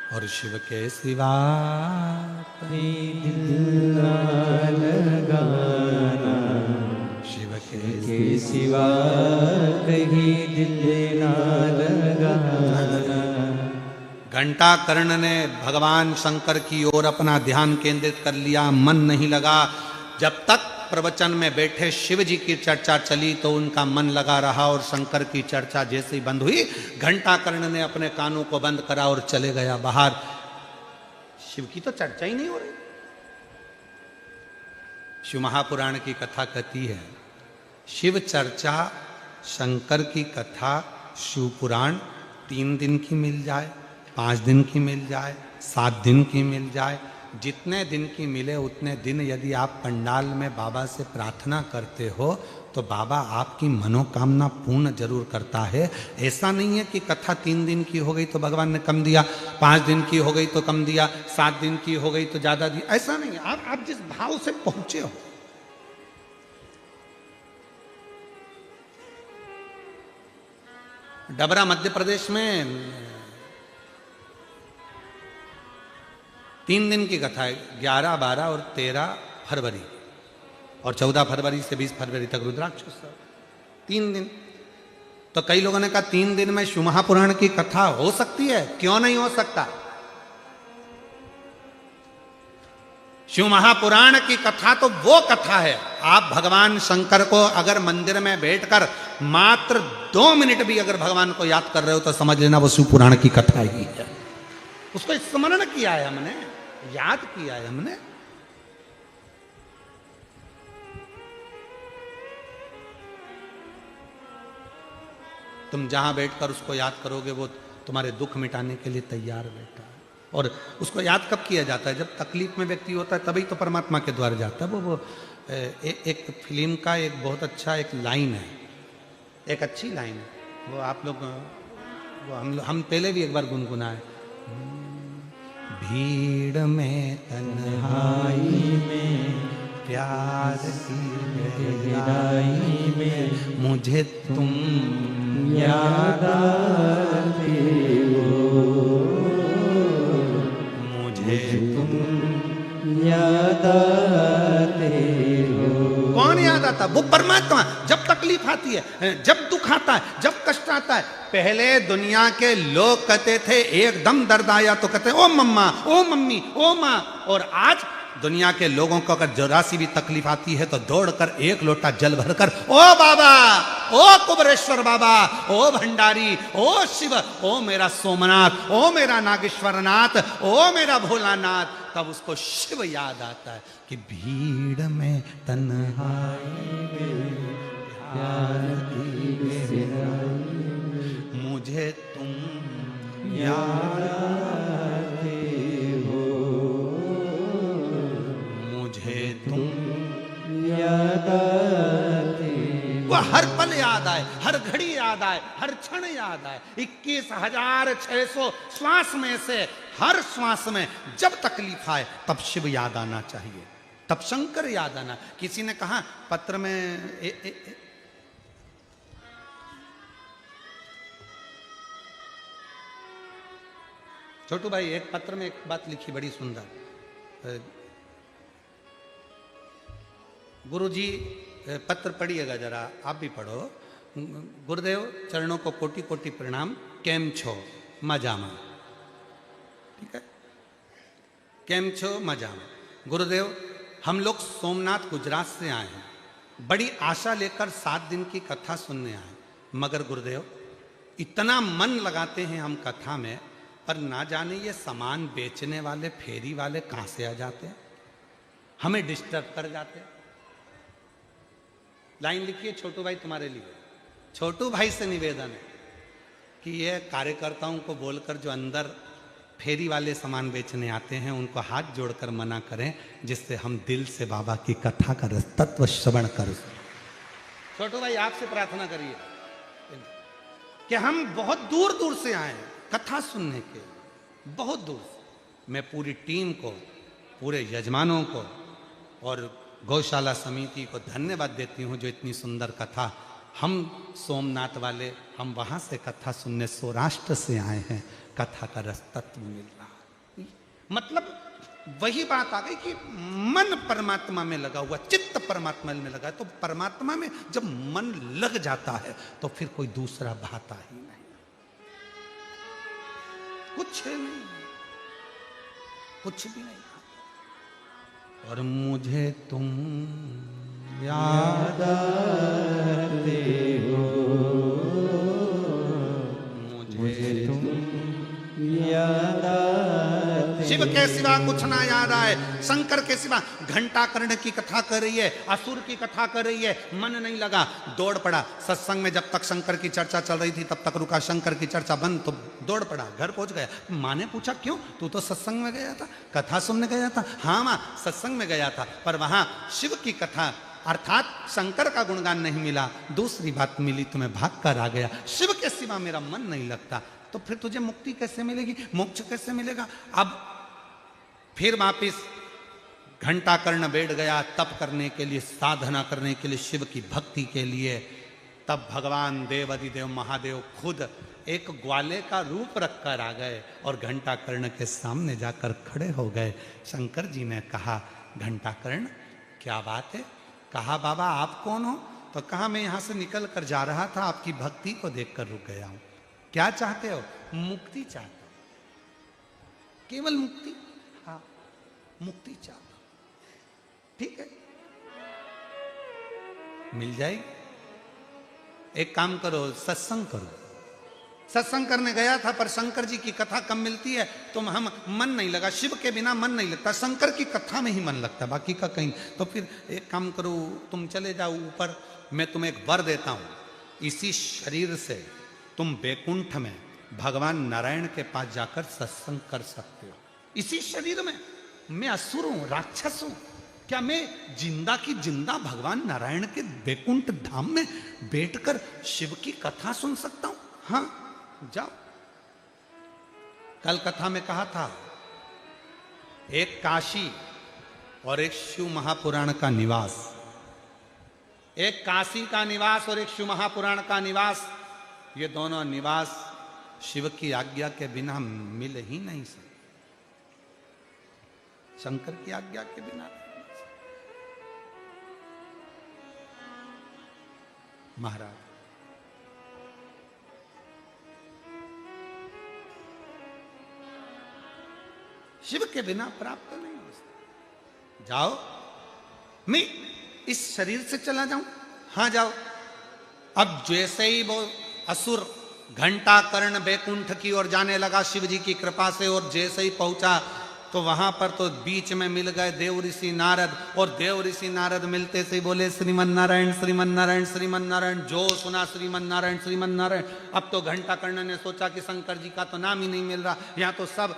और शिव के सिवा दिल ना लगाना, शिव के सिवा कहीं दिल ना लगाना। घंटा कर्ण ने भगवान शंकर की ओर अपना ध्यान केंद्रित कर लिया, मन नहीं लगा। जब तक प्रवचन में बैठे शिव जी की चर्चा चली तो उनका मन लगा रहा और शंकर की चर्चा जैसे ही बंद हुई, घंटा कर्ण ने अपने कानों को बंद करा और चले गया बाहर। शिव की तो चर्चा ही नहीं हो रही। शिव महापुराण की कथा कहती है, शिव चर्चा, शंकर की कथा, शिव पुराण 3 दिन की मिल जाए, 5 दिन की मिल जाए, 7 दिन की मिल जाए, जितने दिन की मिले उतने दिन यदि आप पंडाल में बाबा से प्रार्थना करते हो तो बाबा आपकी मनोकामना पूर्ण जरूर करता है। ऐसा नहीं है कि कथा 3 दिन की हो गई तो भगवान ने कम दिया, 5 दिन की हो गई तो कम दिया, 7 दिन की हो गई तो ज्यादा दिया। ऐसा नहीं है। आप जिस भाव से पहुंचे हो। डबरा मध्य प्रदेश में 3 दिन की कथा है, 11, 12 और 13 फरवरी और 14 फरवरी से 20 फरवरी तक रुद्राक्ष उत्सव। 3 दिन। तो कई लोगों ने कहा 3 दिन में शिव महापुराण की कथा हो सकती है, क्यों नहीं हो सकता। शिव महापुराण की कथा तो वो कथा है, आप भगवान शंकर को अगर मंदिर में बैठकर मात्र 2 मिनट भी अगर भगवान को याद कर रहे हो तो समझ लेना वो शिव पुराण की कथा ही है। उसको स्मरण किया है हमने, याद किया है हमने। तुम जहां बैठकर उसको याद करोगे वो तुम्हारे दुख मिटाने के लिए तैयार बैठा है। और उसको याद कब किया जाता है? जब तकलीफ में व्यक्ति होता है तभी तो परमात्मा के द्वार जाता है। वो एक फिल्म का एक बहुत अच्छा एक लाइन है, एक अच्छी लाइन है, वो आप लोग वो हम पहले भी एक बार गुनगुनाए। भीड़ में तन्हाई में प्यार की गहराई में मुझे तुम याद आते हो, मुझे तुम याद आते हो। कौन याद आता? वो परमात्मा। जब तकलीफ आती है, जब दुख आता है, जब कष्ट आता है, पहले दुनिया के लोग कहते थे एकदम दर्द आया तो कहते ओ मम्मा, ओ मम्मी, ओ माँ। और आज दुनिया के लोगों को अगर जरा सी भी तकलीफ आती है तो दौड़कर 1 लोटा जल भरकर ओ बाबा, ओ कुबरेश्वर बाबा, ओ भंडारी, ओ शिव, ओ मेरा सोमनाथ, ओ मेरा नागेश्वरनाथ, ओ मेरा भोलानाथ, तब उसको शिव याद आता है कि भीड़ में तन्हाई में प्यार की गहराई मुझे तुम याद आते हो, मुझे तुम याद आते हो। वो हर पल याद आए, हर घड़ी याद आए, हर क्षण याद आए। 21,600 श्वास में से हर श्वास में जब तकलीफ आए तब शिव याद आना चाहिए, तब शंकर याद आना। किसी ने कहा पत्र में छोटू भाई एक पत्र में एक बात लिखी बड़ी सुंदर। गुरुजी पत्र पढ़िएगा जरा, आप भी पढ़ो। गुरुदेव चरणों को कोटि कोटि प्रणाम, केम छो मजामा। ठीक है, केम छो मजामा। गुरुदेव हम लोग सोमनाथ गुजरात से आए हैं, बड़ी आशा लेकर 7 दिन की कथा सुनने आए, मगर गुरुदेव इतना मन लगाते हैं हम कथा में, पर ना जाने ये सामान बेचने वाले फेरी वाले कहां से आ जाते हैं, हमें डिस्टर्ब कर जाते हैं। लाइन लिखिए छोटू भाई तुम्हारे लिए। छोटू भाई से निवेदन है कि ये कार्यकर्ताओं को बोलकर जो अंदर फेरी वाले सामान बेचने आते हैं उनको हाथ जोड़कर मना करें, जिससे हम दिल से बाबा की कथा का तत्व श्रवण कर। छोटू भाई आपसे प्रार्थना करिए कि हम बहुत दूर दूर से आए हैं कथा सुनने के, बहुत दूर से। मैं पूरी टीम को, पूरे यजमानों को और गौशाला समिति को धन्यवाद देती हूँ जो इतनी सुंदर कथा, हम सोमनाथ वाले, हम वहाँ से कथा सुनने सौराष्ट्र से आए हैं, कथा का रस तत्व मिल रहा। मतलब वही बात आ गई कि मन परमात्मा में लगा हुआ, चित्त परमात्मा में लगा है, तो परमात्मा में जब मन लग जाता है तो फिर कोई दूसरा भाता ही नहीं, कुछ नहीं, कुछ भी नहीं। और मुझे तुम याद आते हो, मुझे तुम याद आते। शिव के सिवा कुछ ना याद आए, शंकर के सिवा। घंटाकर्ण की कथा कर रही है, असुर की कथा कर रही है, मन नहीं लगा, दौड़ पड़ा। सत्संग में जब तक शंकर की चर्चा चल रही थी तब तक रुका, शंकर की चर्चा बंद तो दौड़ पड़ा, घर पहुंच गया। माँ ने पूछा क्यों? तू तो सत्संग में गया था, कथा सुनने गया था। हाँ माँ सत्संग में गया था, पर वहां शिव की कथा अर्थात शंकर का गुणगान नहीं मिला, दूसरी बात मिली, तुम्हें भाग कर आ गया। शिव के सिवा मेरा मन नहीं लगता। तो फिर तुझे मुक्ति कैसे मिलेगी, मोक्ष कैसे मिलेगा? अब फिर वापिस घंटाकर्ण बैठ गया तप करने के लिए, साधना करने के लिए, शिव की भक्ति के लिए। तब भगवान देवाधिदेव महादेव खुद एक ग्वाले का रूप रखकर आ गए और घंटाकर्ण के सामने जाकर खड़े हो गए। शंकर जी ने कहा घंटाकर्ण क्या बात है? कहा बाबा आप कौन हो? तो कहा मैं यहां से निकल कर जा रहा था, आपकी भक्ति को देखकर रुक गया हूं। क्या चाहते हो? मुक्ति चाहते हो? केवल मुक्ति? हाँ, मुक्ति चाहता हूं। ठीक है, मिल जाएगी। एक काम करो, सत्संग करो। सत्संग करने गया था, पर शंकर जी की कथा कम मिलती है, तो हम मन नहीं लगा, शिव के बिना मन नहीं लगता, शंकर की कथा में ही मन लगता, बाकी का कहीं। तो फिर एक काम करो, तुम चले जाओ ऊपर, मैं तुम्हें एक वर देता हूं, इसी शरीर से तुम बैकुंठ में भगवान नारायण के पास जाकर सत्संग कर सकते हो। इसी शरीर में। मैं असुर हूं, राक्षस हूं, क्या मैं जिंदा की जिंदा भगवान नारायण के बैकुंठ धाम में बैठकर शिव की कथा सुन सकता हूं? हाँ, जाओ। कल कथा में कहा था, एक काशी और एक शिव महापुराण का निवास। एक काशी का निवास और एक शिव महापुराण का निवास, ये दोनों निवास शिव की आज्ञा के बिना मिल ही नहीं सकते, शंकर की आज्ञा के बिना। महाराज शिव के बिना प्राप्त नहीं हो सकता। जाओ, मैं इस शरीर से चला जाऊं? हाँ जाओ। अब जैसे ही वो असुर घंटा कर्ण बैकुंठ की ओर जाने लगा शिव जी की कृपा से, और जैसे ही पहुंचा तो वहां पर तो बीच में मिल गए देव ऋषि नारद, और देव ऋषि नारद मिलते से बोले श्रीमन नारायण श्रीमन नारायण श्रीमन नारायण। जो सुना श्रीमन नारायण श्रीमन नारायण। अब तो घंटा कर्ण ने सोचा कि शंकर जी का तो नाम ही नहीं मिल रहा, यहाँ तो सब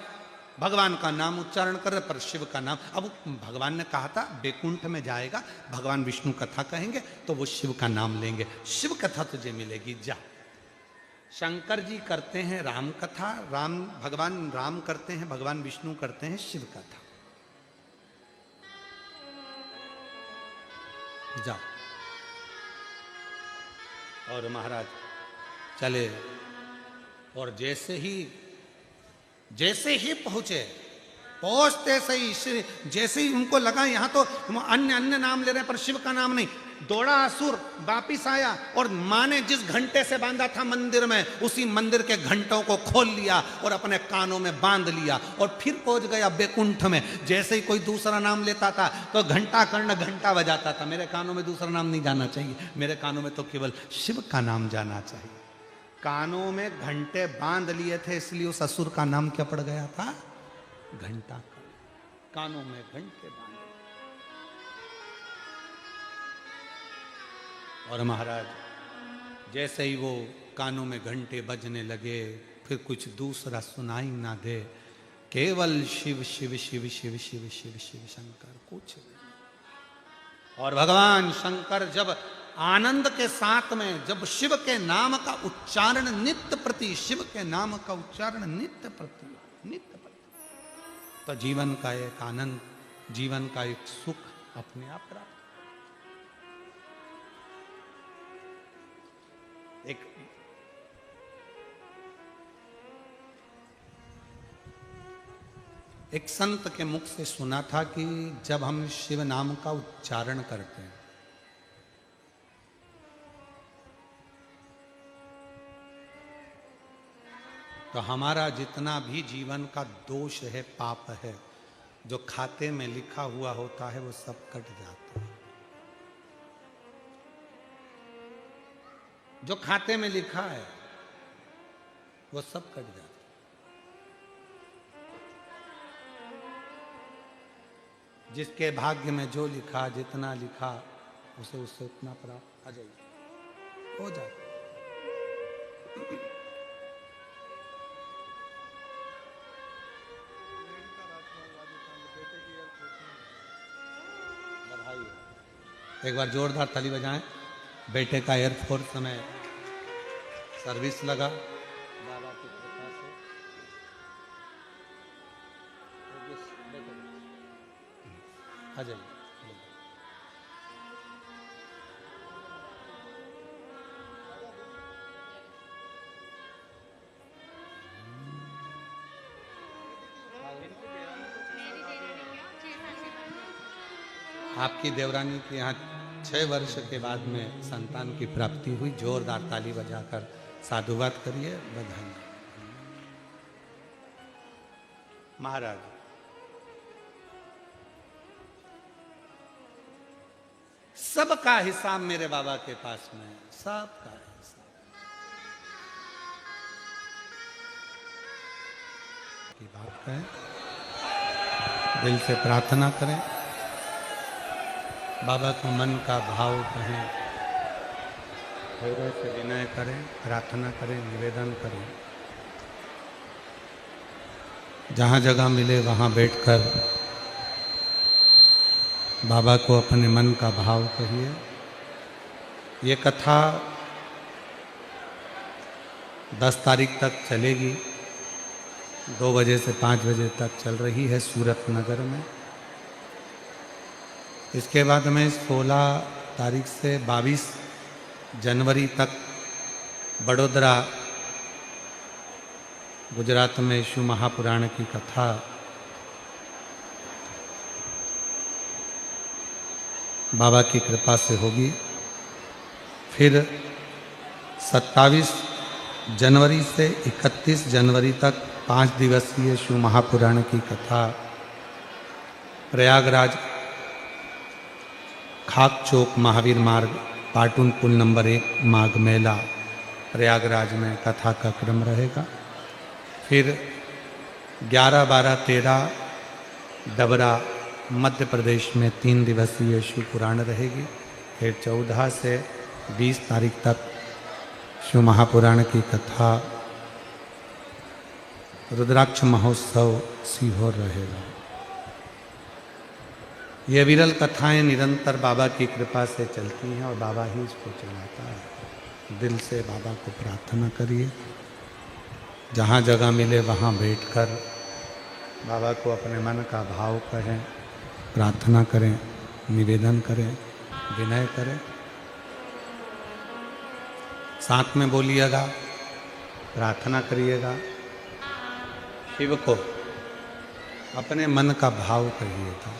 भगवान का नाम उच्चारण कर रहे, पर शिव का नाम। अब भगवान ने कहा था बैकुंठ में जाएगा, भगवान विष्णु कथा कहेंगे तो वो शिव का नाम लेंगे, शिव कथा तुझे मिलेगी, जा। शंकर जी करते हैं राम कथा, भगवान राम करते हैं, भगवान विष्णु करते हैं शिव कथा। जाओ। और महाराज चले, और जैसे ही पहुंचते से जैसे ही उनको लगा यहां तो अन्य नाम ले रहे हैं पर शिव का नाम नहीं, दौड़ा असुर, वापिस आया और मां ने जिस घंटे से बांधा था मंदिर में, उसी मंदिर के घंटों को खोल लिया और अपने कानों में बांध लिया, और फिर पहुंच गया बैकुंठ में। जैसे ही कोई दूसरा नाम लेता था तो घंटा कर्ण घंटा बजाता था। मेरे कानों में दूसरा नाम नहीं जाना चाहिए, मेरे कानों में तो केवल शिव का नाम जाना चाहिए। कानों में घंटे बांध लिए थे, इसलिए उस असुर का नाम क्या पड़ गया था? घंटा। कानों में घंटे बांध। और महाराज जैसे ही वो कानों में घंटे बजने लगे, फिर कुछ दूसरा सुनाई ना दे, केवल शिव शिव शिव शिव शिव शिव शिव शंकर, कुछ नहीं। और भगवान शंकर जब आनंद के साथ में, जब शिव के नाम का उच्चारण नित्य प्रति, शिव के नाम का उच्चारण नित्य प्रति, तो जीवन का एक आनंद, जीवन का एक सुख अपने आप प्राप्त। एक संत के मुख से सुना था कि जब हम शिव नाम का उच्चारण करते हैं तो हमारा जितना भी जीवन का दोष है, पाप है, जो खाते में लिखा हुआ होता है, वो सब कट जाता है। जो खाते में लिखा है वो सब कट जाता है। जिसके भाग्य में जो लिखा, जितना लिखा, उसे उससे उतना प्राप्त आ जाएगी, हो जाए। एक बार जोरदार ताली बजाएं। बेटे का एयरफोर्स में सर्विस लगा, बाबा की कृपा से। आ जाइए। आपकी देवरानी के यहाँ 6 वर्ष के बाद में संतान की प्राप्ति हुई। जोरदार ताली बजाकर साधुवाद करिए, बधाई। महाराज सबका हिसाब मेरे बाबा के पास में है, सबका हिसाब की बात करें, दिल से प्रार्थना करें, बाबा को मन का भाव कहें, हृदय से विनय करें, प्रार्थना करें, निवेदन करें। जहाँ जगह मिले वहाँ बैठकर बाबा को अपने मन का भाव कहिए। ये कथा 10 तारीख तक चलेगी, 2 बजे से 5 बजे तक चल रही है सूरत नगर में। इसके बाद में 16 तारीख से 22 जनवरी तक बड़ोदरा गुजरात में शिव महापुराण की कथा बाबा की कृपा से होगी। फिर 27 जनवरी से 31 जनवरी तक 5 दिवसीय शिव महापुराण की कथा प्रयागराज खाक चौक महावीर मार्ग पाटुन पुल नंबर 1 माघ मेला प्रयागराज में कथा का क्रम रहेगा। फिर 11, 12, 13 डबरा मध्य प्रदेश में 3 दिवसीय शिव पुराण रहेगी। फिर 14 से 20 तारीख तक शिव महापुराण की कथा रुद्राक्ष महोत्सव सीहोर रहेगा। ये विरल कथाएं निरंतर बाबा की कृपा से चलती हैं और बाबा ही इसको चलाता है। दिल से बाबा को प्रार्थना करिए, जहाँ जगह मिले वहाँ बैठकर बाबा को अपने मन का भाव कहें, प्रार्थना करें, निवेदन करें, विनय करें। साथ में बोलिएगा, प्रार्थना करिएगा, शिव को अपने मन का भाव कहिएगा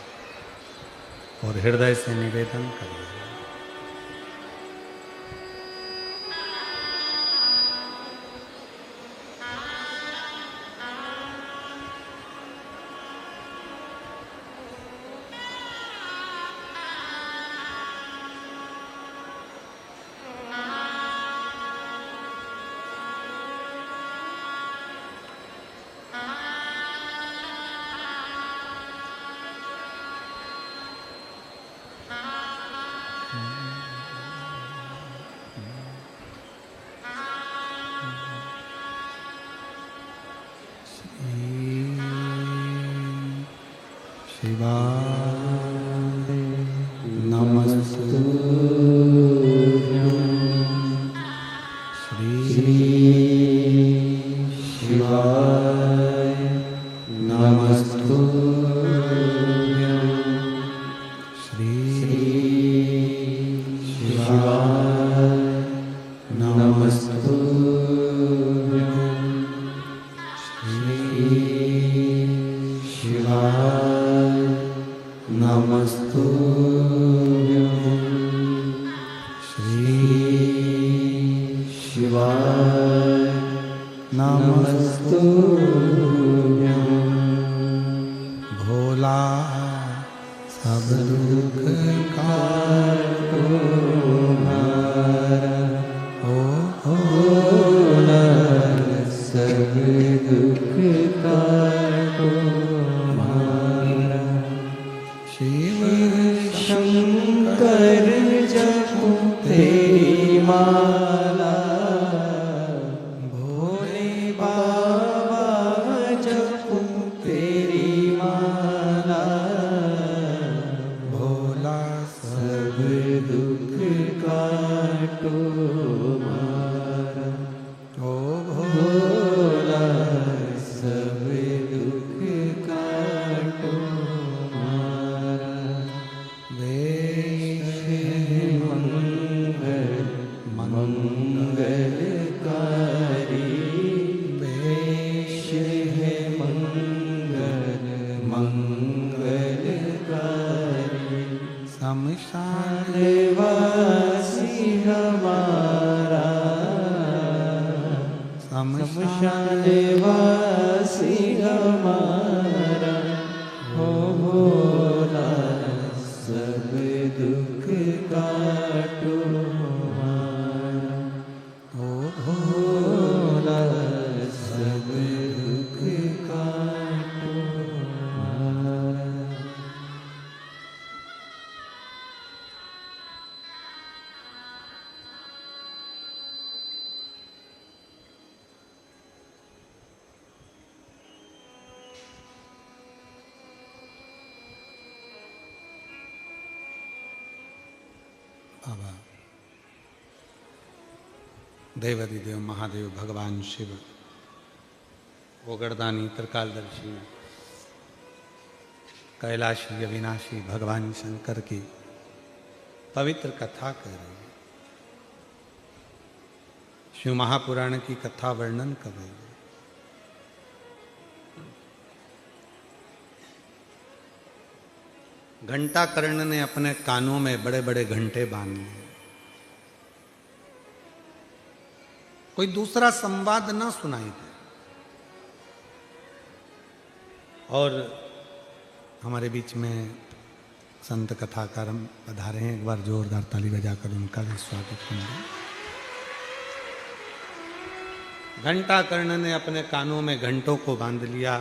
और हृदय से निवेदन करिएगा। शिवाय नमस्तुभ्यं श्री शिवाय नमस्तुभ्यं श्री शिवाय नमस्तुभ्यं श्री शिवाय नमस्तुभ्यं श्री शिवाय नमस्तुभ्यं। भोला सब दुख काटो हमारा, ओ भोला सब दुख काटो हमारा। शिव शमशान वासी हमारा, शमशान वासी हमारा, हो भोला सब दुख काटो हमारा, हो भोला सब दुख काटो हमारा। बाबा देवाधिदेव महादेव भगवान शिव ओगरदानी त्रिकालदर्शी कैलाशी अविनाशी भगवान शंकर की पवित्र कथा कर रहे हैं। शिव महापुराण की कथा वर्णन कर रहे हैं। घंटा कर्ण ने अपने कानों में बड़े बड़े घंटे बांध लिए। कोई दूसरा संवाद ना सुनाई दे। और हमारे बीच में संत कथाकार पधारे हैं, एक बार जोरदार ताली बजाकर उनका भी स्वागत करेंगे। घंटा कर्ण ने अपने कानों में घंटों को बांध लिया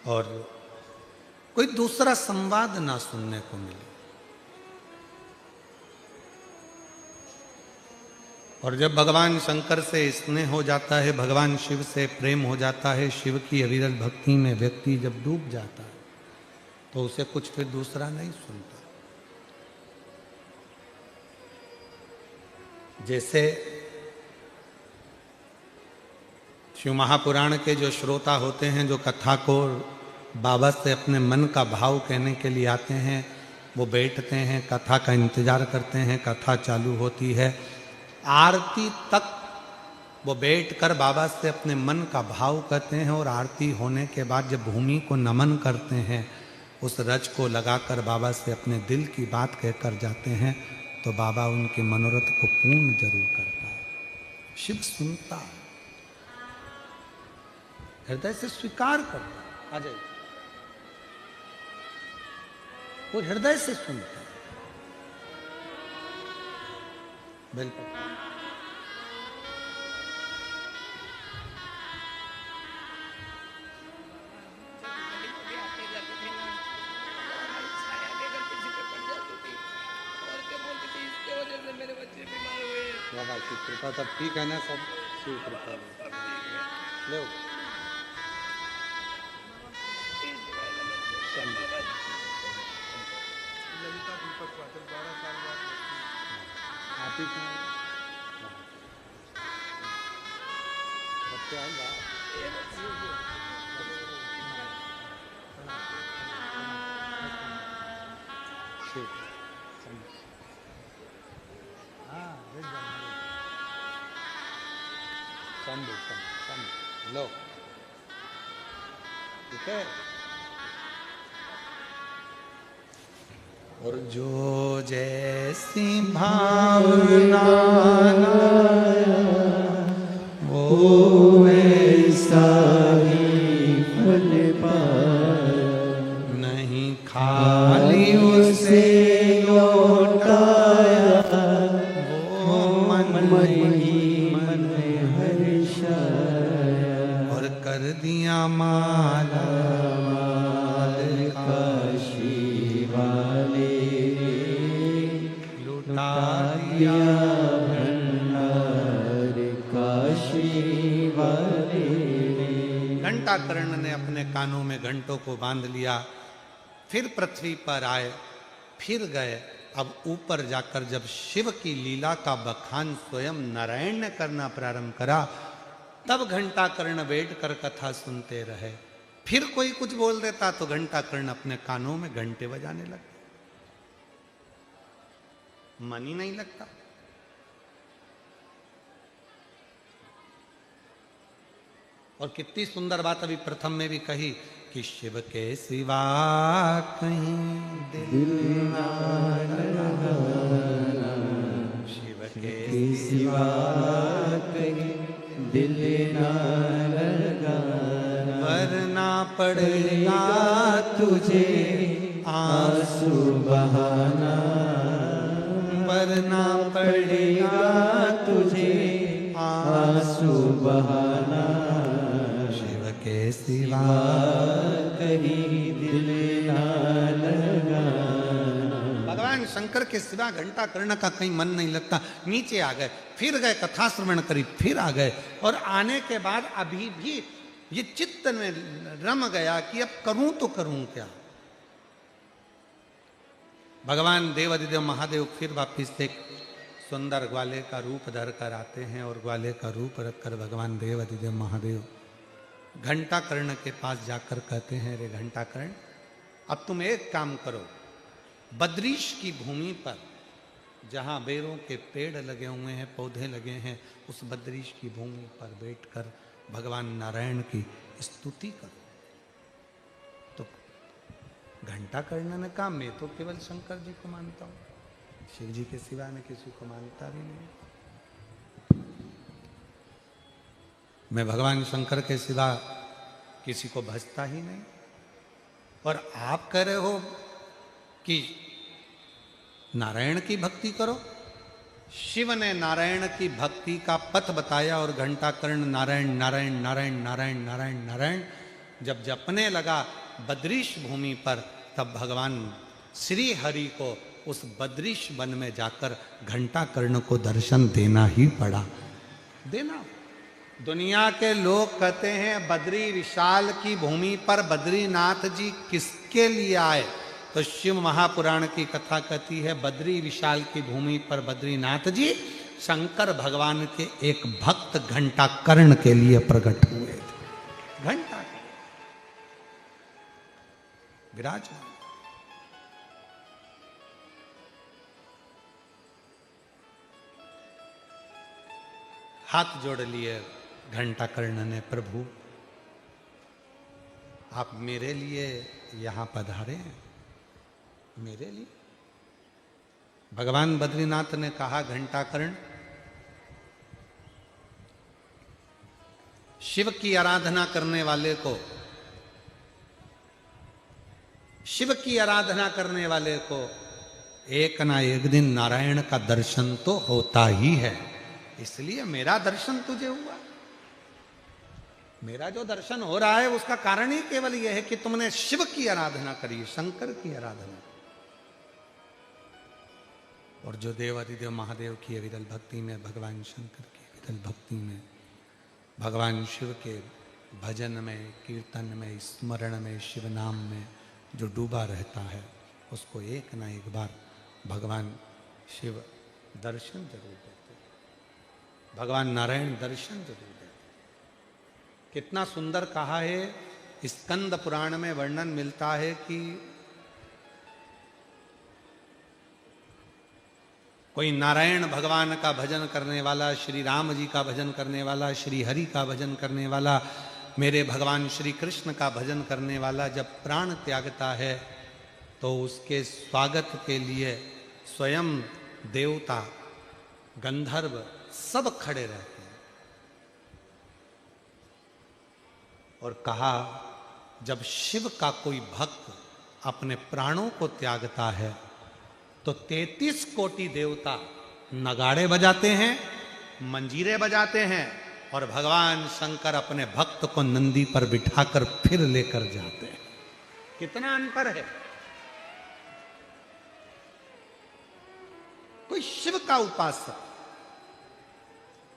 और कोई दूसरा संवाद ना सुनने को मिले। और जब भगवान शंकर से स्नेह हो जाता है, भगवान शिव से प्रेम हो जाता है, शिव की अविरल भक्ति में व्यक्ति जब डूब जाता है तो उसे कुछ फिर दूसरा नहीं सुनता। जैसे शिव महापुराण के जो श्रोता होते हैं, जो कथा को बाबा से अपने मन का भाव कहने के लिए आते हैं, वो बैठते हैं, कथा का इंतजार करते हैं, कथा चालू होती है, आरती तक वो बैठकर बाबा से अपने मन का भाव कहते हैं। और आरती होने के बाद जब भूमि को नमन करते हैं, उस रज को लगाकर बाबा से अपने दिल की बात कहकर जाते हैं, तो बाबा उनके मनोरथ को पूर्ण जरूर करता है। शिव सुनता है, हृदय से स्वीकार करता है। आ जाइए, वो हृदय से सुनता है। बिल्कुल बाबा की कृपा, सब ठीक है ना? सब शिव कृपा लो। आप ही लो, ठीक है। और जो जैसी भावना वो वैसा ही फल पाया, नहीं खाली उसे लौटाया, वो मन मन हर्षाया, और कर दिया माला माल काशी वाले, लुटा दिया भंडार काशी वाले। घंटा कर्ण ने अपने कानों में घंटों को बांध लिया, फिर पृथ्वी पर आए, फिर गए। अब ऊपर जाकर जब शिव की लीला का बखान स्वयं नारायण ने करना प्रारंभ करा, तब घंटा कर्ण बैठ कर कथा सुनते रहे। फिर कोई कुछ बोल देता तो घंटा कर्ण अपने कानों में घंटे बजाने लगते। मन ही नहीं लगता। और कितनी सुंदर बात अभी प्रथम में भी कही कि शिव के सिवा कहीं दिल ना लगाना, शिव के सिवा कहीं दिल ना लगाना, वरना पड़ेगा तुझे आंसू बहाना, वरना पड़ेगा तुझे आंसू बहाना, शिव के सिवा कहीं दिल ना लगाना। भगवान शंकर के सिवा घंटा कर्ण का कहीं मन नहीं लगता। नीचे आ गए, फिर गए, कथा श्रवण करी, फिर आ गए, और आने के बाद अभी भी ये चित्त में रम गया कि अब करूं तो करूं क्या। भगवान देवादिदेव महादेव फिर वापिस एक सुंदर ग्वाले का रूप धर कर आते हैं, और ग्वाले का रूप रखकर भगवान देवादिदेव महादेव घंटा कर्ण के पास जाकर कहते हैं, रे घंटा कर्ण, अब तुम एक काम करो, बद्रीश की भूमि पर जहाँ बेरों के पेड़ लगे हुए हैं, पौधे लगे हैं, उस बद्रीश की भूमि पर बैठकर भगवान नारायण की स्तुति करो। तो घंटा कर्ण ने कहा, मैं तो केवल शंकर जी को मानता हूँ, शिव जी के सिवा मैं किसी को मानता भी नहीं, मैं भगवान शंकर के सिवा किसी को भजता ही नहीं। और आप कह रहे हो कि नारायण की भक्ति करो। शिव ने नारायण की भक्ति का पथ बताया, और घंटा कर्ण नारायण नारायण नारायण नारायण नारायण नारायण जब जपने लगा बद्रीश भूमि पर, तब भगवान श्री हरि को उस बद्रीश वन में जाकर घंटा कर्ण को दर्शन देना ही पड़ा। देना, दुनिया के लोग कहते हैं बद्री विशाल की भूमि पर बद्रीनाथ जी किसके लिए आए, तो शिव महापुराण की कथा कहती है बद्री विशाल की भूमि पर बद्रीनाथ जी शंकर भगवान के एक भक्त घंटा कर्ण के लिए प्रकट हुए थे। घंटा विराजमान, हाथ जोड़ लिए घंटा कर्ण ने, प्रभु आप मेरे लिए यहां पधारे हैं, मेरे लिए। भगवान बद्रीनाथ ने कहा, घंटा कर्ण, शिव की आराधना करने वाले को, शिव की आराधना करने वाले को एक ना एक दिन नारायण का दर्शन तो होता ही है, इसलिए मेरा दर्शन तुझे हुआ। मेरा जो दर्शन हो रहा है उसका कारण ही केवल यह है कि तुमने शिव की आराधना करी, शंकर की आराधना। और जो देवादिदेव महादेव की विरल भक्ति में, भगवान शंकर की विरल भक्ति में, भगवान शिव के भजन में, कीर्तन में, स्मरण में, शिव नाम में जो डूबा रहता है, उसको एक ना एक बार भगवान शिव दर्शन जरूर देते, भगवान नारायण दर्शन जरूर देते। कितना सुंदर कहा है, स्कंद पुराण में वर्णन मिलता है कि कोई नारायण भगवान का भजन करने वाला, श्री राम जी का भजन करने वाला, श्री हरि का भजन करने वाला, मेरे भगवान श्री कृष्ण का भजन करने वाला जब प्राण त्यागता है, तो उसके स्वागत के लिए स्वयं देवता, गंधर्व सब खड़े रहते हैं। और कहा, जब शिव का कोई भक्त अपने प्राणों को त्यागता है, तो 33 कोटि देवता नगाड़े बजाते हैं, मंजीरे बजाते हैं, और भगवान शंकर अपने भक्त को नंदी पर बिठाकर फिर लेकर जाते हैं। कितना अंतर है। कोई शिव का उपासक,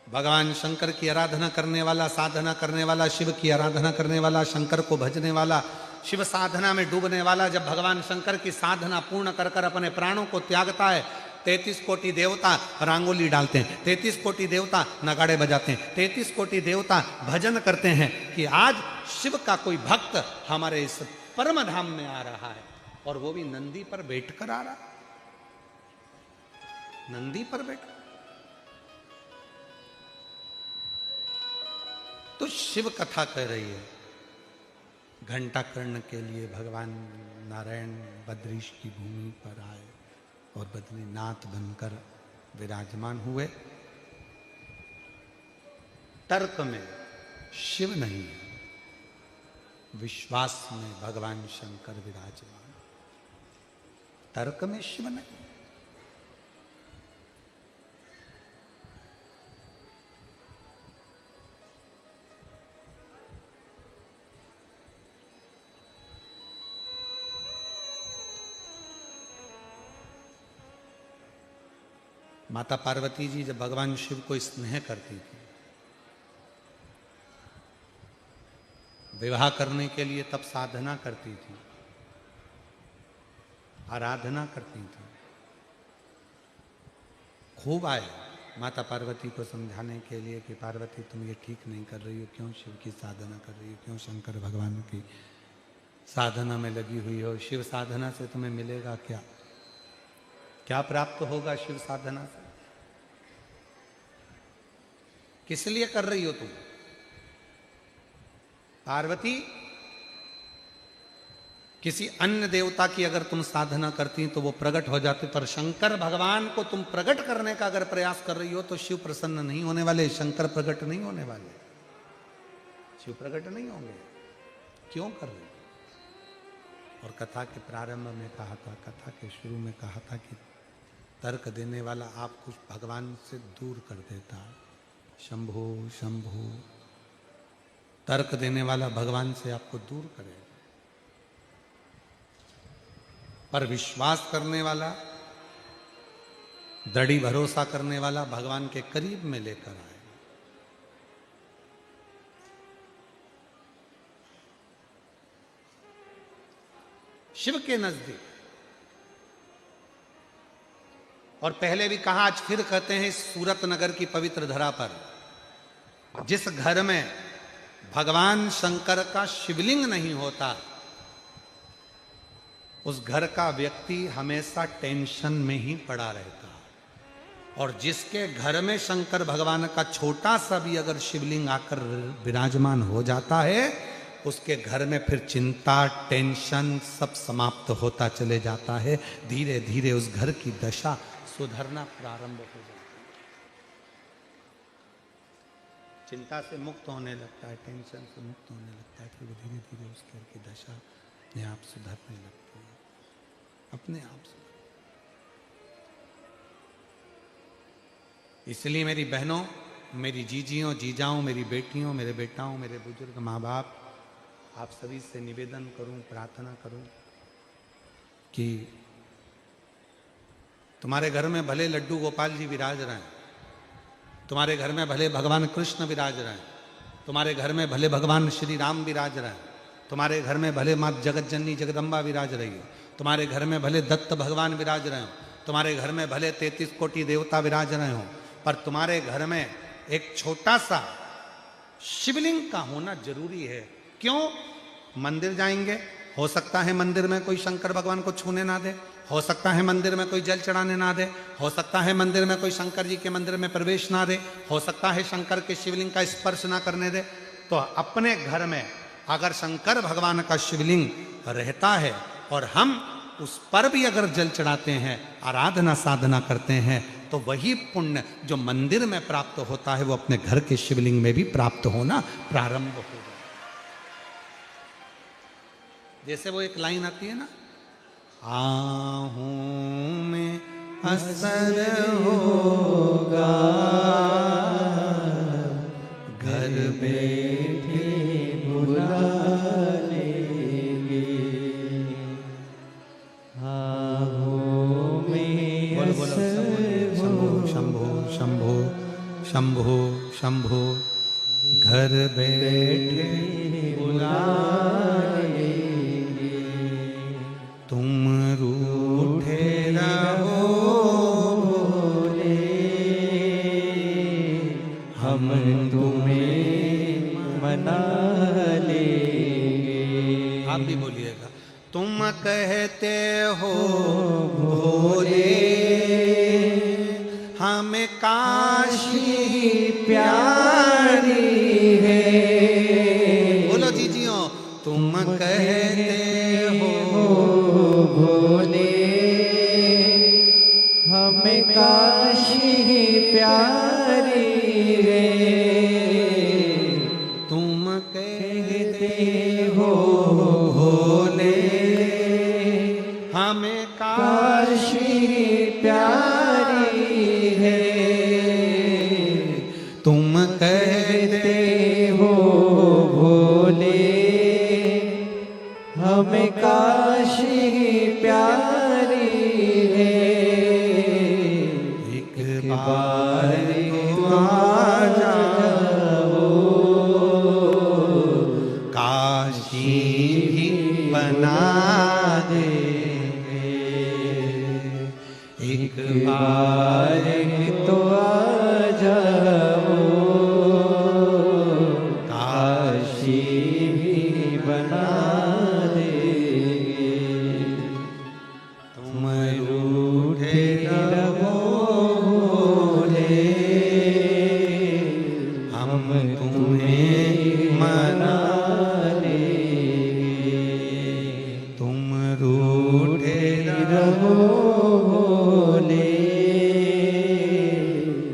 भगवान शंकर की आराधना करने वाला, साधना करने वाला, शिव की आराधना करने वाला, शंकर को भजने वाला, शिव साधना में डूबने वाला, जब भगवान शंकर की साधना पूर्ण कर कर अपने प्राणों को त्यागता है, 33 कोटि देवता रंगोली डालते हैं, 33 कोटि देवता नगाड़े बजाते हैं, 33 कोटि देवता भजन करते हैं कि आज शिव का कोई भक्त हमारे इस परम धाम में आ रहा है, और वो भी नंदी पर बैठकर आ रहा है, नंदी पर बैठ। तो शिव कथा कह रही है, घंटा कर्ण के लिए भगवान नारायण बद्रीश की भूमि पर आए और बद्रीनाथ बनकर विराजमान हुए। तर्क में शिव नहीं है, विश्वास में भगवान शंकर विराजमान। तर्क में शिव नहीं। माता पार्वती जी जब भगवान शिव को स्नेह करती थी, विवाह करने के लिए तब साधना करती थी, आराधना करती थी। खूब आए माता पार्वती को समझाने के लिए कि पार्वती तुम ये ठीक नहीं कर रही हो, क्यों शिव की साधना कर रही हो, क्यों शंकर भगवान की साधना में लगी हुई हो। शिव साधना से तुम्हें मिलेगा क्या, क्या प्राप्त होगा शिव साधना से, किस लिए कर रही हो तुम। पार्वती किसी अन्य देवता की अगर तुम साधना करती तो वो प्रकट हो जाते, पर शंकर भगवान को तुम प्रकट करने का अगर प्रयास कर रही हो तो शिव प्रसन्न नहीं होने वाले, शंकर प्रकट नहीं होने वाले, शिव प्रकट नहीं होंगे। क्यों कर रही हो। और कथा के प्रारंभ में कहा था, कथा के शुरू में कहा था कि तर्क देने वाला आपको भगवान से दूर कर देता है। शंभो शंभो, तर्क देने वाला भगवान से आपको दूर करेगा, पर विश्वास करने वाला, दृढ़ भरोसा करने वाला भगवान के करीब में लेकर आएगा। शिव के नजदीक। और पहले भी कहा, आज फिर कहते हैं, सूरत नगर की पवित्र धरा पर जिस घर में भगवान शंकर का शिवलिंग नहीं होता, उस घर का व्यक्ति हमेशा टेंशन में ही पड़ा रहता है। और जिसके घर में शंकर भगवान का छोटा सा भी अगर शिवलिंग आकर विराजमान हो जाता है, उसके घर में फिर चिंता, टेंशन सब समाप्त होता चले जाता है। धीरे धीरे उस घर की दशा सुधरना प्रारंभ हो जाता है, चिंता से मुक्त होने लगता है, टेंशन से मुक्त होने लगता है, फिर धीरे धीरे उस घर की दशा अपने आप सुधरने लगती है, अपने आप से। इसलिए मेरी बहनों, मेरी जीजियों, जीजाओं, मेरी बेटियों, मेरे बेटाओं, मेरे बुजुर्ग माँ बाप, आप सभी से निवेदन करूं, प्रार्थना करूं कि तुम्हारे घर में भले लड्डू गोपाल जी विराज रहे हैं, तुम्हारे घर में भले भगवान कृष्ण विराज रहे हैं, तुम्हारे घर में भले भगवान श्री राम विराज रहे हैं, तुम्हारे घर में भले माँ जगत जननी जगदम्बा विराज रही है, तुम्हारे घर में भले दत्त भगवान विराज रहे हो, तुम्हारे घर में भले 33 कोटि देवता विराज रहे हो, पर तुम्हारे घर में एक छोटा सा शिवलिंग का होना जरूरी है। क्यों? मंदिर जाएंगे, हो सकता है मंदिर में कोई शंकर भगवान को छूने ना दे, हो सकता है मंदिर में कोई जल चढ़ाने ना दे, हो सकता है मंदिर में कोई शंकर जी के मंदिर में प्रवेश ना दे, हो सकता है शंकर के शिवलिंग का स्पर्श ना करने दे। तो अपने घर में अगर शंकर भगवान का शिवलिंग रहता है और हम उस पर भी अगर जल चढ़ाते हैं, आराधना साधना करते हैं, तो वही पुण्य जो मंदिर में प्राप्त होता है वो अपने घर के शिवलिंग में भी प्राप्त होना प्रारंभ हो जाए। जैसे वो एक लाइन आती है ना, आहूं में असर होगा, घर बैठे बुला लेंगे, आहूं में असर शंभो शंभो शंभो शंभो शंभो, घर बैठे बुला तुम रूठे रहो हम तुम्हें मना लेंगे। आप भी बोलिएगा। तुम कहते हो भोले हमें काशी प्यारी है, बोलो जीजियों, तुम कहते हो भोले हमें काशी प्यारी है। तुम कहते हो भोले हमें काशी प्यारी है। तुम कहते हो भोले हमें काशी प्यारी है। एक बार तो आ जाओ काशी भी बना देंगे। एक बार तो आ जाओ काशी भी बना देंगे। तुम रूठे रहो भोले हम तुम्हें मना लेंगे। तुम रूठे रहो भोले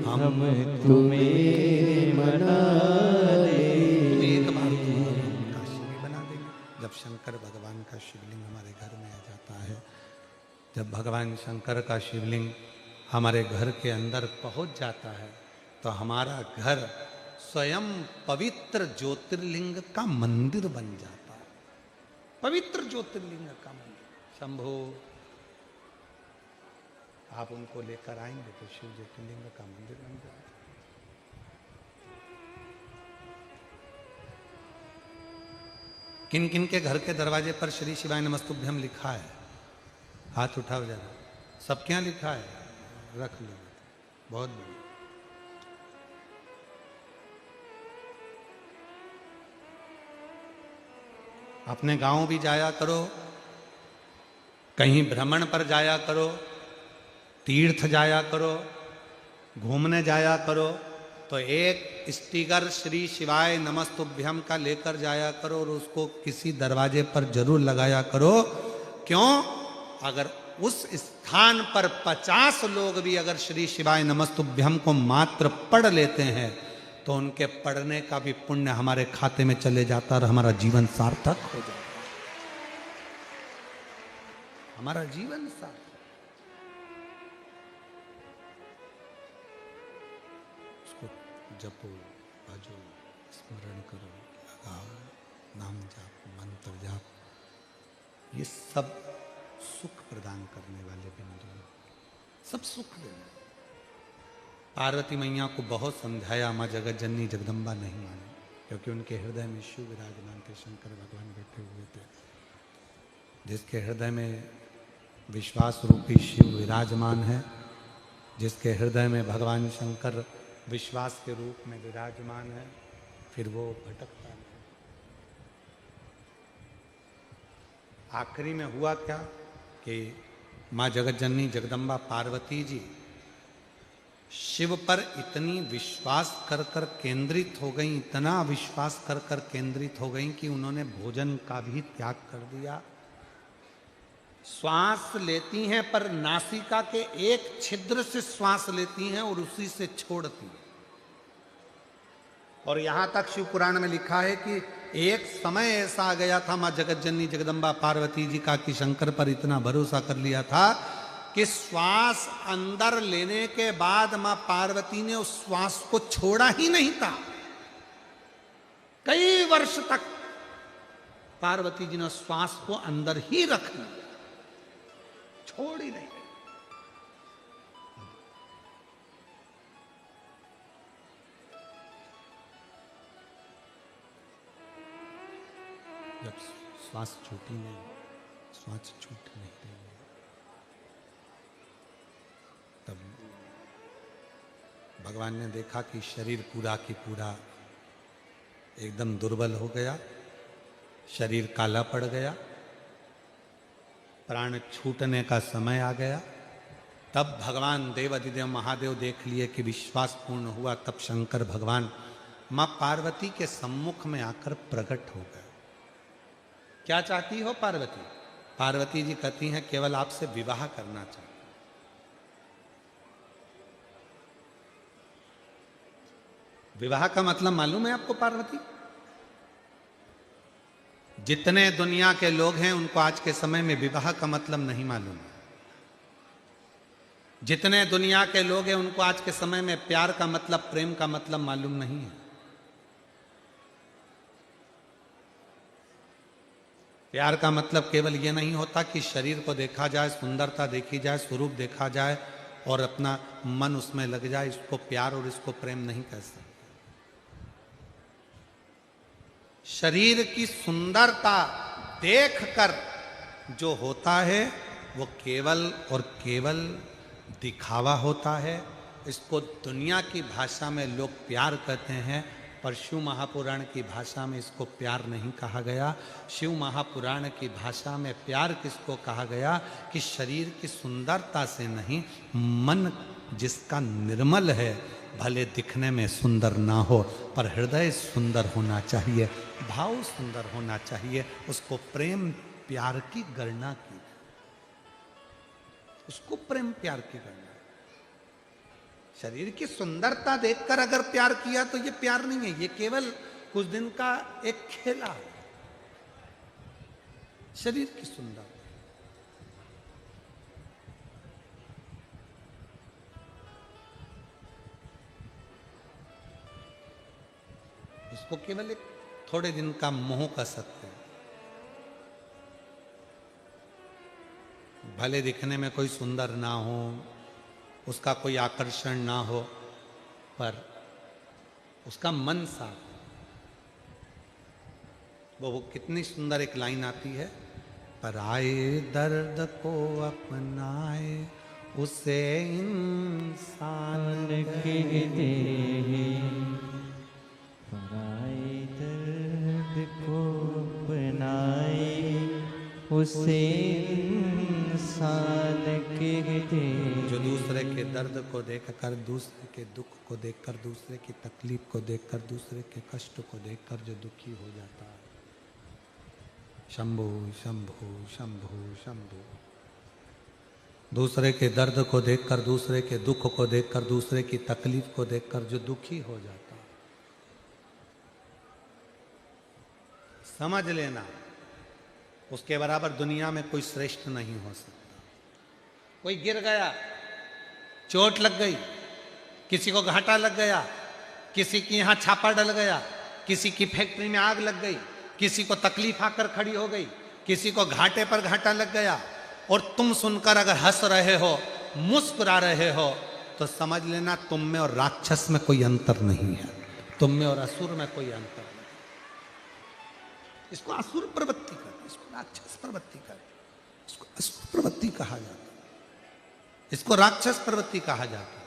हम तुम्हें मना लेंगे। एक बार तुम्हें हम काशी में बना देंगे। जब शंकर भगवान का शिवलिंग हमारे घर में आ जाता है, जब भगवान शंकर का शिवलिंग हमारे घर के अंदर पहुंच जाता है, तो हमारा घर स्वयं पवित्र ज्योतिर्लिंग का मंदिर बन जाता है। पवित्र ज्योतिर्लिंग का मंदिर। शंभो आप उनको लेकर आएंगे तो शिव ज्योतिर्लिंग का मंदिर बन जाएगा। किन किन के घर के दरवाजे पर श्री शिवाय नमस्तुभ्यम लिखा है? हाथ उठाओ जरा। सब क्या लिखा है? रख लो। बहुत बढ़िया। अपने गांव भी जाया करो, कहीं भ्रमण पर जाया करो, तीर्थ जाया करो, घूमने जाया करो, तो एक स्टिकर श्री शिवाय नमस्तुभ्यम का लेकर जाया करो और उसको किसी दरवाजे पर जरूर लगाया करो। क्यों? अगर उस स्थान पर 50 लोग भी अगर श्री शिवाय नमस्तुभ्यम को मात्र पढ़ लेते हैं तो उनके पढ़ने का भी पुण्य हमारे खाते में चले जाता और हमारा जीवन सार्थक हो जाता। हमारा जीवन सार्थक। उसको जपो, भजो, स्मरण करो, लगाओ, नाम जाप, मंत्र जाप, ये सब सुख प्रदान करने वाले बिंदु हैं। सब सुख देने। पार्वती मैया को बहुत समझाया, माँ जगत जननी जगदम्बा नहीं माने, क्योंकि उनके हृदय में शिव विराजमान थे, शंकर भगवान बैठे हुए थे। जिसके हृदय में विश्वास रूपी शिव विराजमान है, जिसके हृदय में भगवान शंकर विश्वास के रूप में विराजमान है, फिर वो भटकता नहीं। आखिरी में हुआ क्या कि माँ जगत जननी जगदम्बा पार्वती जी शिव पर इतनी विश्वास कर कर केंद्रित हो गई, इतना विश्वास कर कर केंद्रित हो गई कि उन्होंने भोजन का भी त्याग कर दिया। श्वास लेती हैं पर नासिका के एक छिद्र से श्वास लेती हैं और उसी से छोड़ती हैं। और यहां तक शिव पुराण में लिखा है कि एक समय ऐसा आ गया था मां जगत जननी जगदम्बा पार्वती जी का कि शंकर पर इतना भरोसा कर लिया था कि श्वास अंदर लेने के बाद मां पार्वती ने उस श्वास को छोड़ा ही नहीं था। कई वर्ष तक पार्वती जी ने श्वास को अंदर ही रख लिया, छोड़ ही नहीं। जब श्वास छूटी नहीं, श्वास छूट नहीं रही है, तब भगवान ने देखा कि शरीर पूरा की पूरा एकदम दुर्बल हो गया, शरीर काला पड़ गया, प्राण छूटने का समय आ गया। तब भगवान देवाधिदेव महादेव देख लिए कि विश्वास पूर्ण हुआ। तब शंकर भगवान मां पार्वती के सम्मुख में आकर प्रकट हो गए। क्या चाहती हो पार्वती? पार्वती जी कहती हैं केवल आपसे विवाह करना चाहती। विवाह का मतलब मालूम है आपको पार्वती? जितने दुनिया के लोग हैं उनको आज के समय में विवाह का मतलब नहीं मालूम है। जितने दुनिया के लोग हैं उनको आज के समय में प्यार का मतलब, प्रेम का मतलब मालूम नहीं है। प्यार का मतलब केवल यह नहीं होता कि शरीर को देखा जाए, सुंदरता देखी जाए, स्वरूप देखा जाए और अपना मन उसमें लग जाए। इसको प्यार और इसको प्रेम नहीं कह सकते। शरीर की सुंदरता देखकर जो होता है वो केवल और केवल दिखावा होता है। इसको दुनिया की भाषा में लोग प्यार कहते हैं, पर शिव महापुराण की भाषा में इसको प्यार नहीं कहा गया। शिव महापुराण की भाषा में प्यार किसको कहा गया कि शरीर की सुंदरता से नहीं, मन जिसका निर्मल है, भले दिखने में सुंदर ना हो पर हृदय सुंदर होना चाहिए, भाव सुंदर होना चाहिए, उसको प्रेम प्यार की गणना की, उसको प्रेम प्यार की गणना। शरीर की सुंदरता देखकर अगर प्यार किया तो ये प्यार नहीं है, ये केवल कुछ दिन का एक खेला है। शरीर की सुंदरता, उसको केवल एक थोड़े दिन का मोह कह सकते हैं। भले दिखने में कोई सुंदर ना हो, उसका कोई आकर्षण ना हो, पर उसका मन साफ। वो कितनी सुंदर एक लाइन आती है, पर आए दर्द को अपनाए उसे इंसान कहते हैं, पराए दर्द को अपनाए उसे इंसान कहते हैं। जो दूसरे के दर्द को देखकर, दूसरे के दुख को देखकर, दूसरे की तकलीफ को देखकर, दूसरे के कष्ट को देखकर जो दुखी हो जाता है। शंभु शंभु शंभु शंभु। दूसरे के दर्द को देखकर, दूसरे के दुख को देखकर, दूसरे की तकलीफ को देखकर जो दुखी हो जाता है, समझ लेना उसके बराबर दुनिया में कोई श्रेष्ठ नहीं हो सकता। कोई गिर गया, चोट लग गई, किसी को घाटा लग गया, किसी की यहां छापा डल गया, किसी की फैक्ट्री में आग लग गई, किसी को तकलीफ आकर खड़ी हो गई, किसी को घाटे पर घाटा लग गया, और तुम सुनकर अगर हंस रहे हो, मुस्कुरा रहे हो, तो समझ लेना तुम में और राक्षस में कोई अंतर नहीं है, तुम में और असुर में कोई अंतर नहीं। इसको असुर प्रवृत्ति कर, इसको राक्षस प्रवृत्ति कर, इसको असुर प्रवृत्ति कहा जाता है, इसको राक्षस प्रवृत्ति कहा जाता है,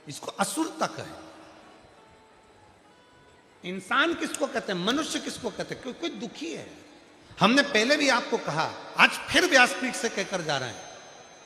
इसको असुर तक है। इंसान किसको कहते हैं, मनुष्य किसको कहते हैं? कोई दुखी है। हमने पहले भी आपको कहा, आज फिर व्यासपीठ से कहकर जा रहे हैं,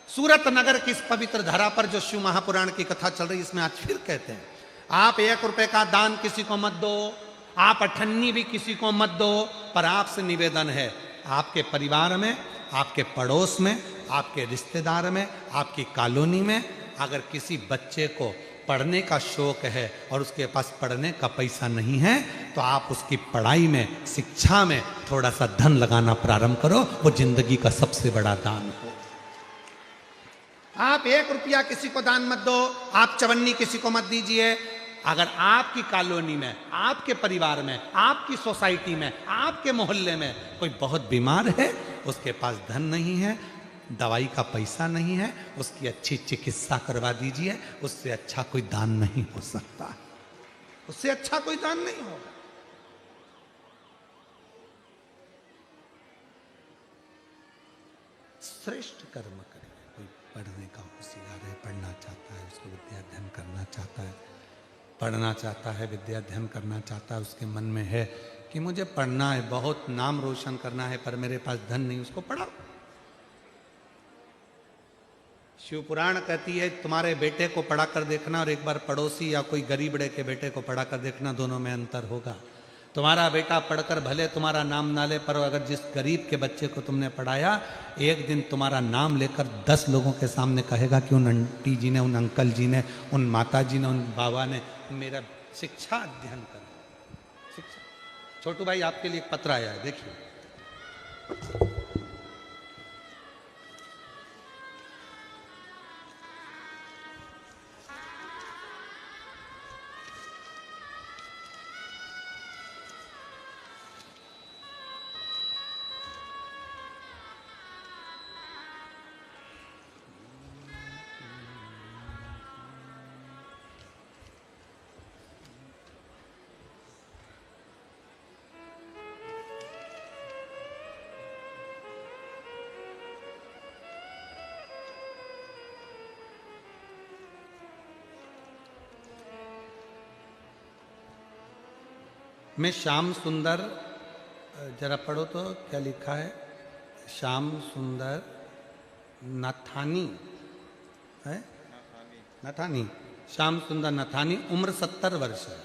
सूरत नगर की इस पवित्र धरा पर जो शिव महापुराण की कथा चल रही है, इसमें आज फिर कहते हैं, आप 1 रुपए का दान किसी को मत दो, आप 98 भी किसी को मत दो, पर आपसे निवेदन है, आपके परिवार में, आपके पड़ोस में, आपके रिश्तेदार में, आपकी कॉलोनी में अगर किसी बच्चे को पढ़ने का शौक है और उसके पास पढ़ने का पैसा नहीं है, तो आप उसकी पढ़ाई में, शिक्षा में थोड़ा सा धन लगाना प्रारंभ करो, वो जिंदगी का सबसे बड़ा दान हो। आप 1 रुपया किसी को दान मत दो, आप चवन्नी किसी को मत दीजिए। अगर आपकी कॉलोनी में, आपके परिवार में, आपकी सोसाइटी में, आपके मोहल्ले में कोई बहुत बीमार है, उसके पास धन नहीं है, दवाई का पैसा नहीं है, उसकी अच्छी चिकित्सा करवा दीजिए। उससे अच्छा कोई दान नहीं हो सकता, उससे अच्छा कोई दान नहीं होगा। श्रेष्ठ कर्म करें। कोई पढ़ने का होशियार है, पढ़ना चाहता है, उसको विद्या अध्ययन करना चाहता है, पढ़ना चाहता है, विद्या अध्ययन करना चाहता है, उसके मन में है कि मुझे पढ़ना है, बहुत नाम रोशन करना है, पर मेरे पास धन नहीं, उसको पढ़ाओ। शिव पुराण कहती है, तुम्हारे बेटे को पढ़ा कर देखना और एक बार पड़ोसी या कोई गरीबड़े के बेटे को पढ़ा कर देखना, दोनों में अंतर होगा। तुम्हारा बेटा पढ़कर भले तुम्हारा नाम ना ले, पर अगर जिस गरीब के बच्चे को तुमने पढ़ाया, एक दिन तुम्हारा नाम लेकर 10 लोगों के सामने कहेगा कि उन आंटी जी ने, उन अंकल जी ने, उन माता जी ने, उन बाबा ने मेरा शिक्षा अध्ययन कर। शिक्षा। छोटू भाई आपके लिए एक पत्र आया है, देखिए। मैं श्याम सुंदर, जरा पढ़ो तो क्या लिखा है। श्याम सुंदर नथानी है, नथानी, श्याम सुंदर नथानी, उम्र 70 वर्ष है।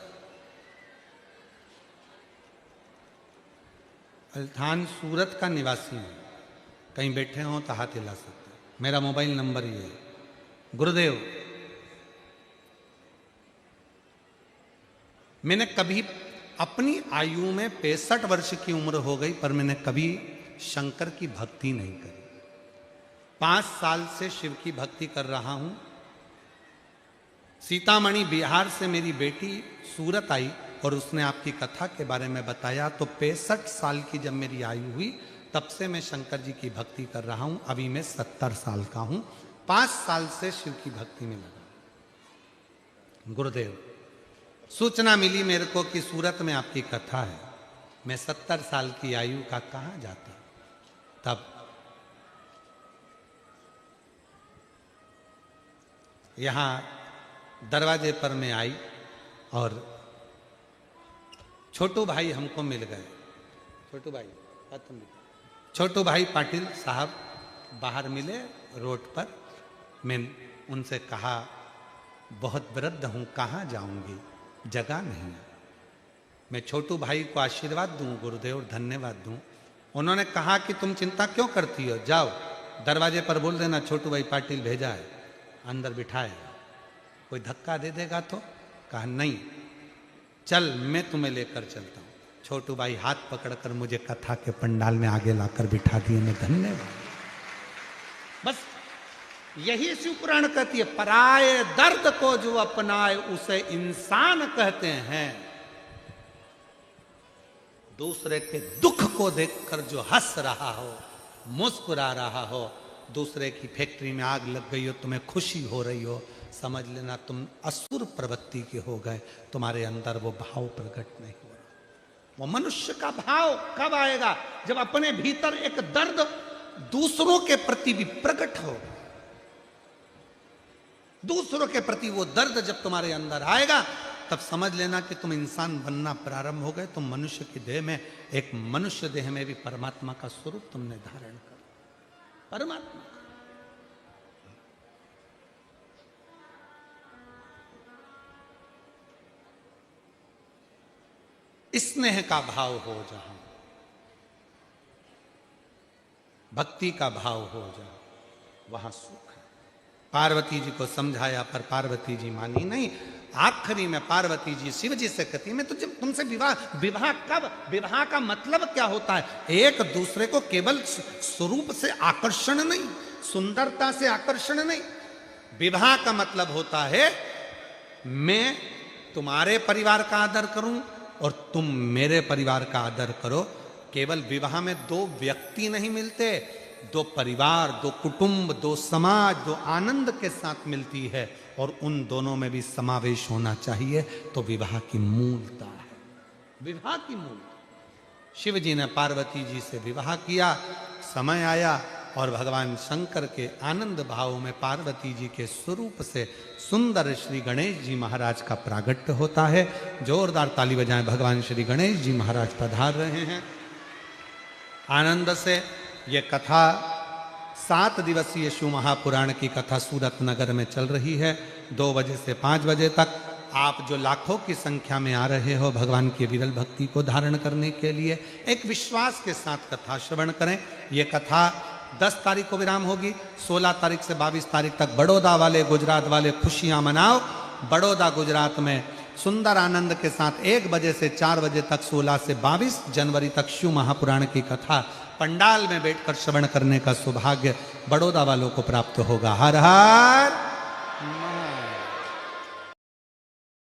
अल्थान सूरत का निवासी हूँ। कहीं बैठे हों तो हाथ हिला सकते हैं। मेरा मोबाइल नंबर ये है। गुरुदेव, मैंने कभी अपनी आयु में 65 वर्ष की उम्र हो गई, पर मैंने कभी शंकर की भक्ति नहीं करी। 5 साल से शिव की भक्ति कर रहा हूं। सीतामढ़ी बिहार से मेरी बेटी सूरत आई और उसने आपकी कथा के बारे में बताया, तो 65 साल की जब मेरी आयु हुई तब से मैं शंकर जी की भक्ति कर रहा हूं। अभी मैं 70 साल का हूं। 5 साल से शिव की भक्ति में लगा। गुरुदेव, सूचना मिली मेरे को कि सूरत में आपकी कथा है। मैं 70 साल की आयु का कहां जाता। तब यहां दरवाजे पर मैं आई और छोटू भाई हमको मिल गए। छोटू भाई, छोटू भाई पाटिल साहब बाहर मिले रोड पर। मैं उनसे कहा, बहुत वृद्ध हूं, कहां जाऊंगी, जगह नहीं है। मैं छोटू भाई को आशीर्वाद दूं, गुरुदेव धन्यवाद दूं। उन्होंने कहा कि तुम चिंता क्यों करती हो, जाओ दरवाजे पर बोल देना छोटू भाई पाटिल भेजा है, अंदर बिठाएगा। कोई धक्का दे देगा तो? कहा नहीं, चल मैं तुम्हें लेकर चलता हूं। छोटू भाई हाथ पकड़कर मुझे कथा के पंडाल में आगे लाकर बिठा दिए। मैं धन्यवाद। बस यही शिव पुराण कहती है, पराये दर्द को जो अपनाए उसे इंसान कहते हैं। दूसरे के दुख को देखकर जो हंस रहा हो, मुस्कुरा रहा हो, दूसरे की फैक्ट्री में आग लग गई हो, तुम्हें खुशी हो रही हो, समझ लेना तुम असुर प्रवृत्ति के हो गए। तुम्हारे अंदर वो भाव प्रकट नहीं हो रहा। वो मनुष्य का भाव कब आएगा? जब अपने भीतर एक दर्द दूसरों के प्रति भी प्रकट होगा। दूसरों के प्रति वो दर्द जब तुम्हारे अंदर आएगा, तब समझ लेना कि तुम इंसान बनना प्रारंभ हो गए। तुम मनुष्य की देह में, एक मनुष्य देह में भी परमात्मा का स्वरूप तुमने धारण कर, परमात्मा। स्नेह का भाव हो जहां, भक्ति का भाव हो जहां, वहां सुख है। पार्वती जी को समझाया पर पार्वती जी मानी नहीं। आखिरी में पार्वती जी शिव जी से कहती, मैं तुझे तुमसे विवाह कब? विवाह का मतलब क्या होता है? एक दूसरे को केवल स्वरूप से आकर्षण नहीं, सुंदरता से आकर्षण नहीं। विवाह का मतलब होता है मैं तुम्हारे परिवार का आदर करूं और तुम मेरे परिवार का आदर करो। केवल विवाह में 2 व्यक्ति नहीं मिलते, 2 परिवार, 2 कुटुंब, 2 समाज, 2 आनंद के साथ मिलती है, और उन दोनों में भी समावेश होना चाहिए। तो विवाह की मूलता है, विवाह की मूलता। शिव जी ने पार्वती जी से विवाह किया। समय आया और भगवान शंकर के आनंद भाव में पार्वती जी के स्वरूप से सुंदर श्री गणेश जी महाराज का प्रागट्य होता है। जोरदार ताली बजाएं, भगवान श्री गणेश जी महाराज पधार रहे हैं। आनंद से ये कथा 7 दिवसीय शिव महापुराण की कथा सूरत नगर में चल रही है। 2 बजे से 5 बजे तक आप जो लाखों की संख्या में आ रहे हो भगवान की विरल भक्ति को धारण करने के लिए, एक विश्वास के साथ कथा श्रवण करें। ये कथा 10 तारीख को विराम होगी। 16 तारीख से 22 तारीख तक बड़ौदा वाले, गुजरात वाले खुशियां मनाओ। बड़ौदा गुजरात में सुंदर आनंद के साथ 1 बजे से 4 बजे तक 16 से 22 जनवरी तक शिव महापुराण की कथा पंडाल में बैठकर श्रवण करने का सौभाग्य बड़ौदा वालों को प्राप्त होगा। हर हर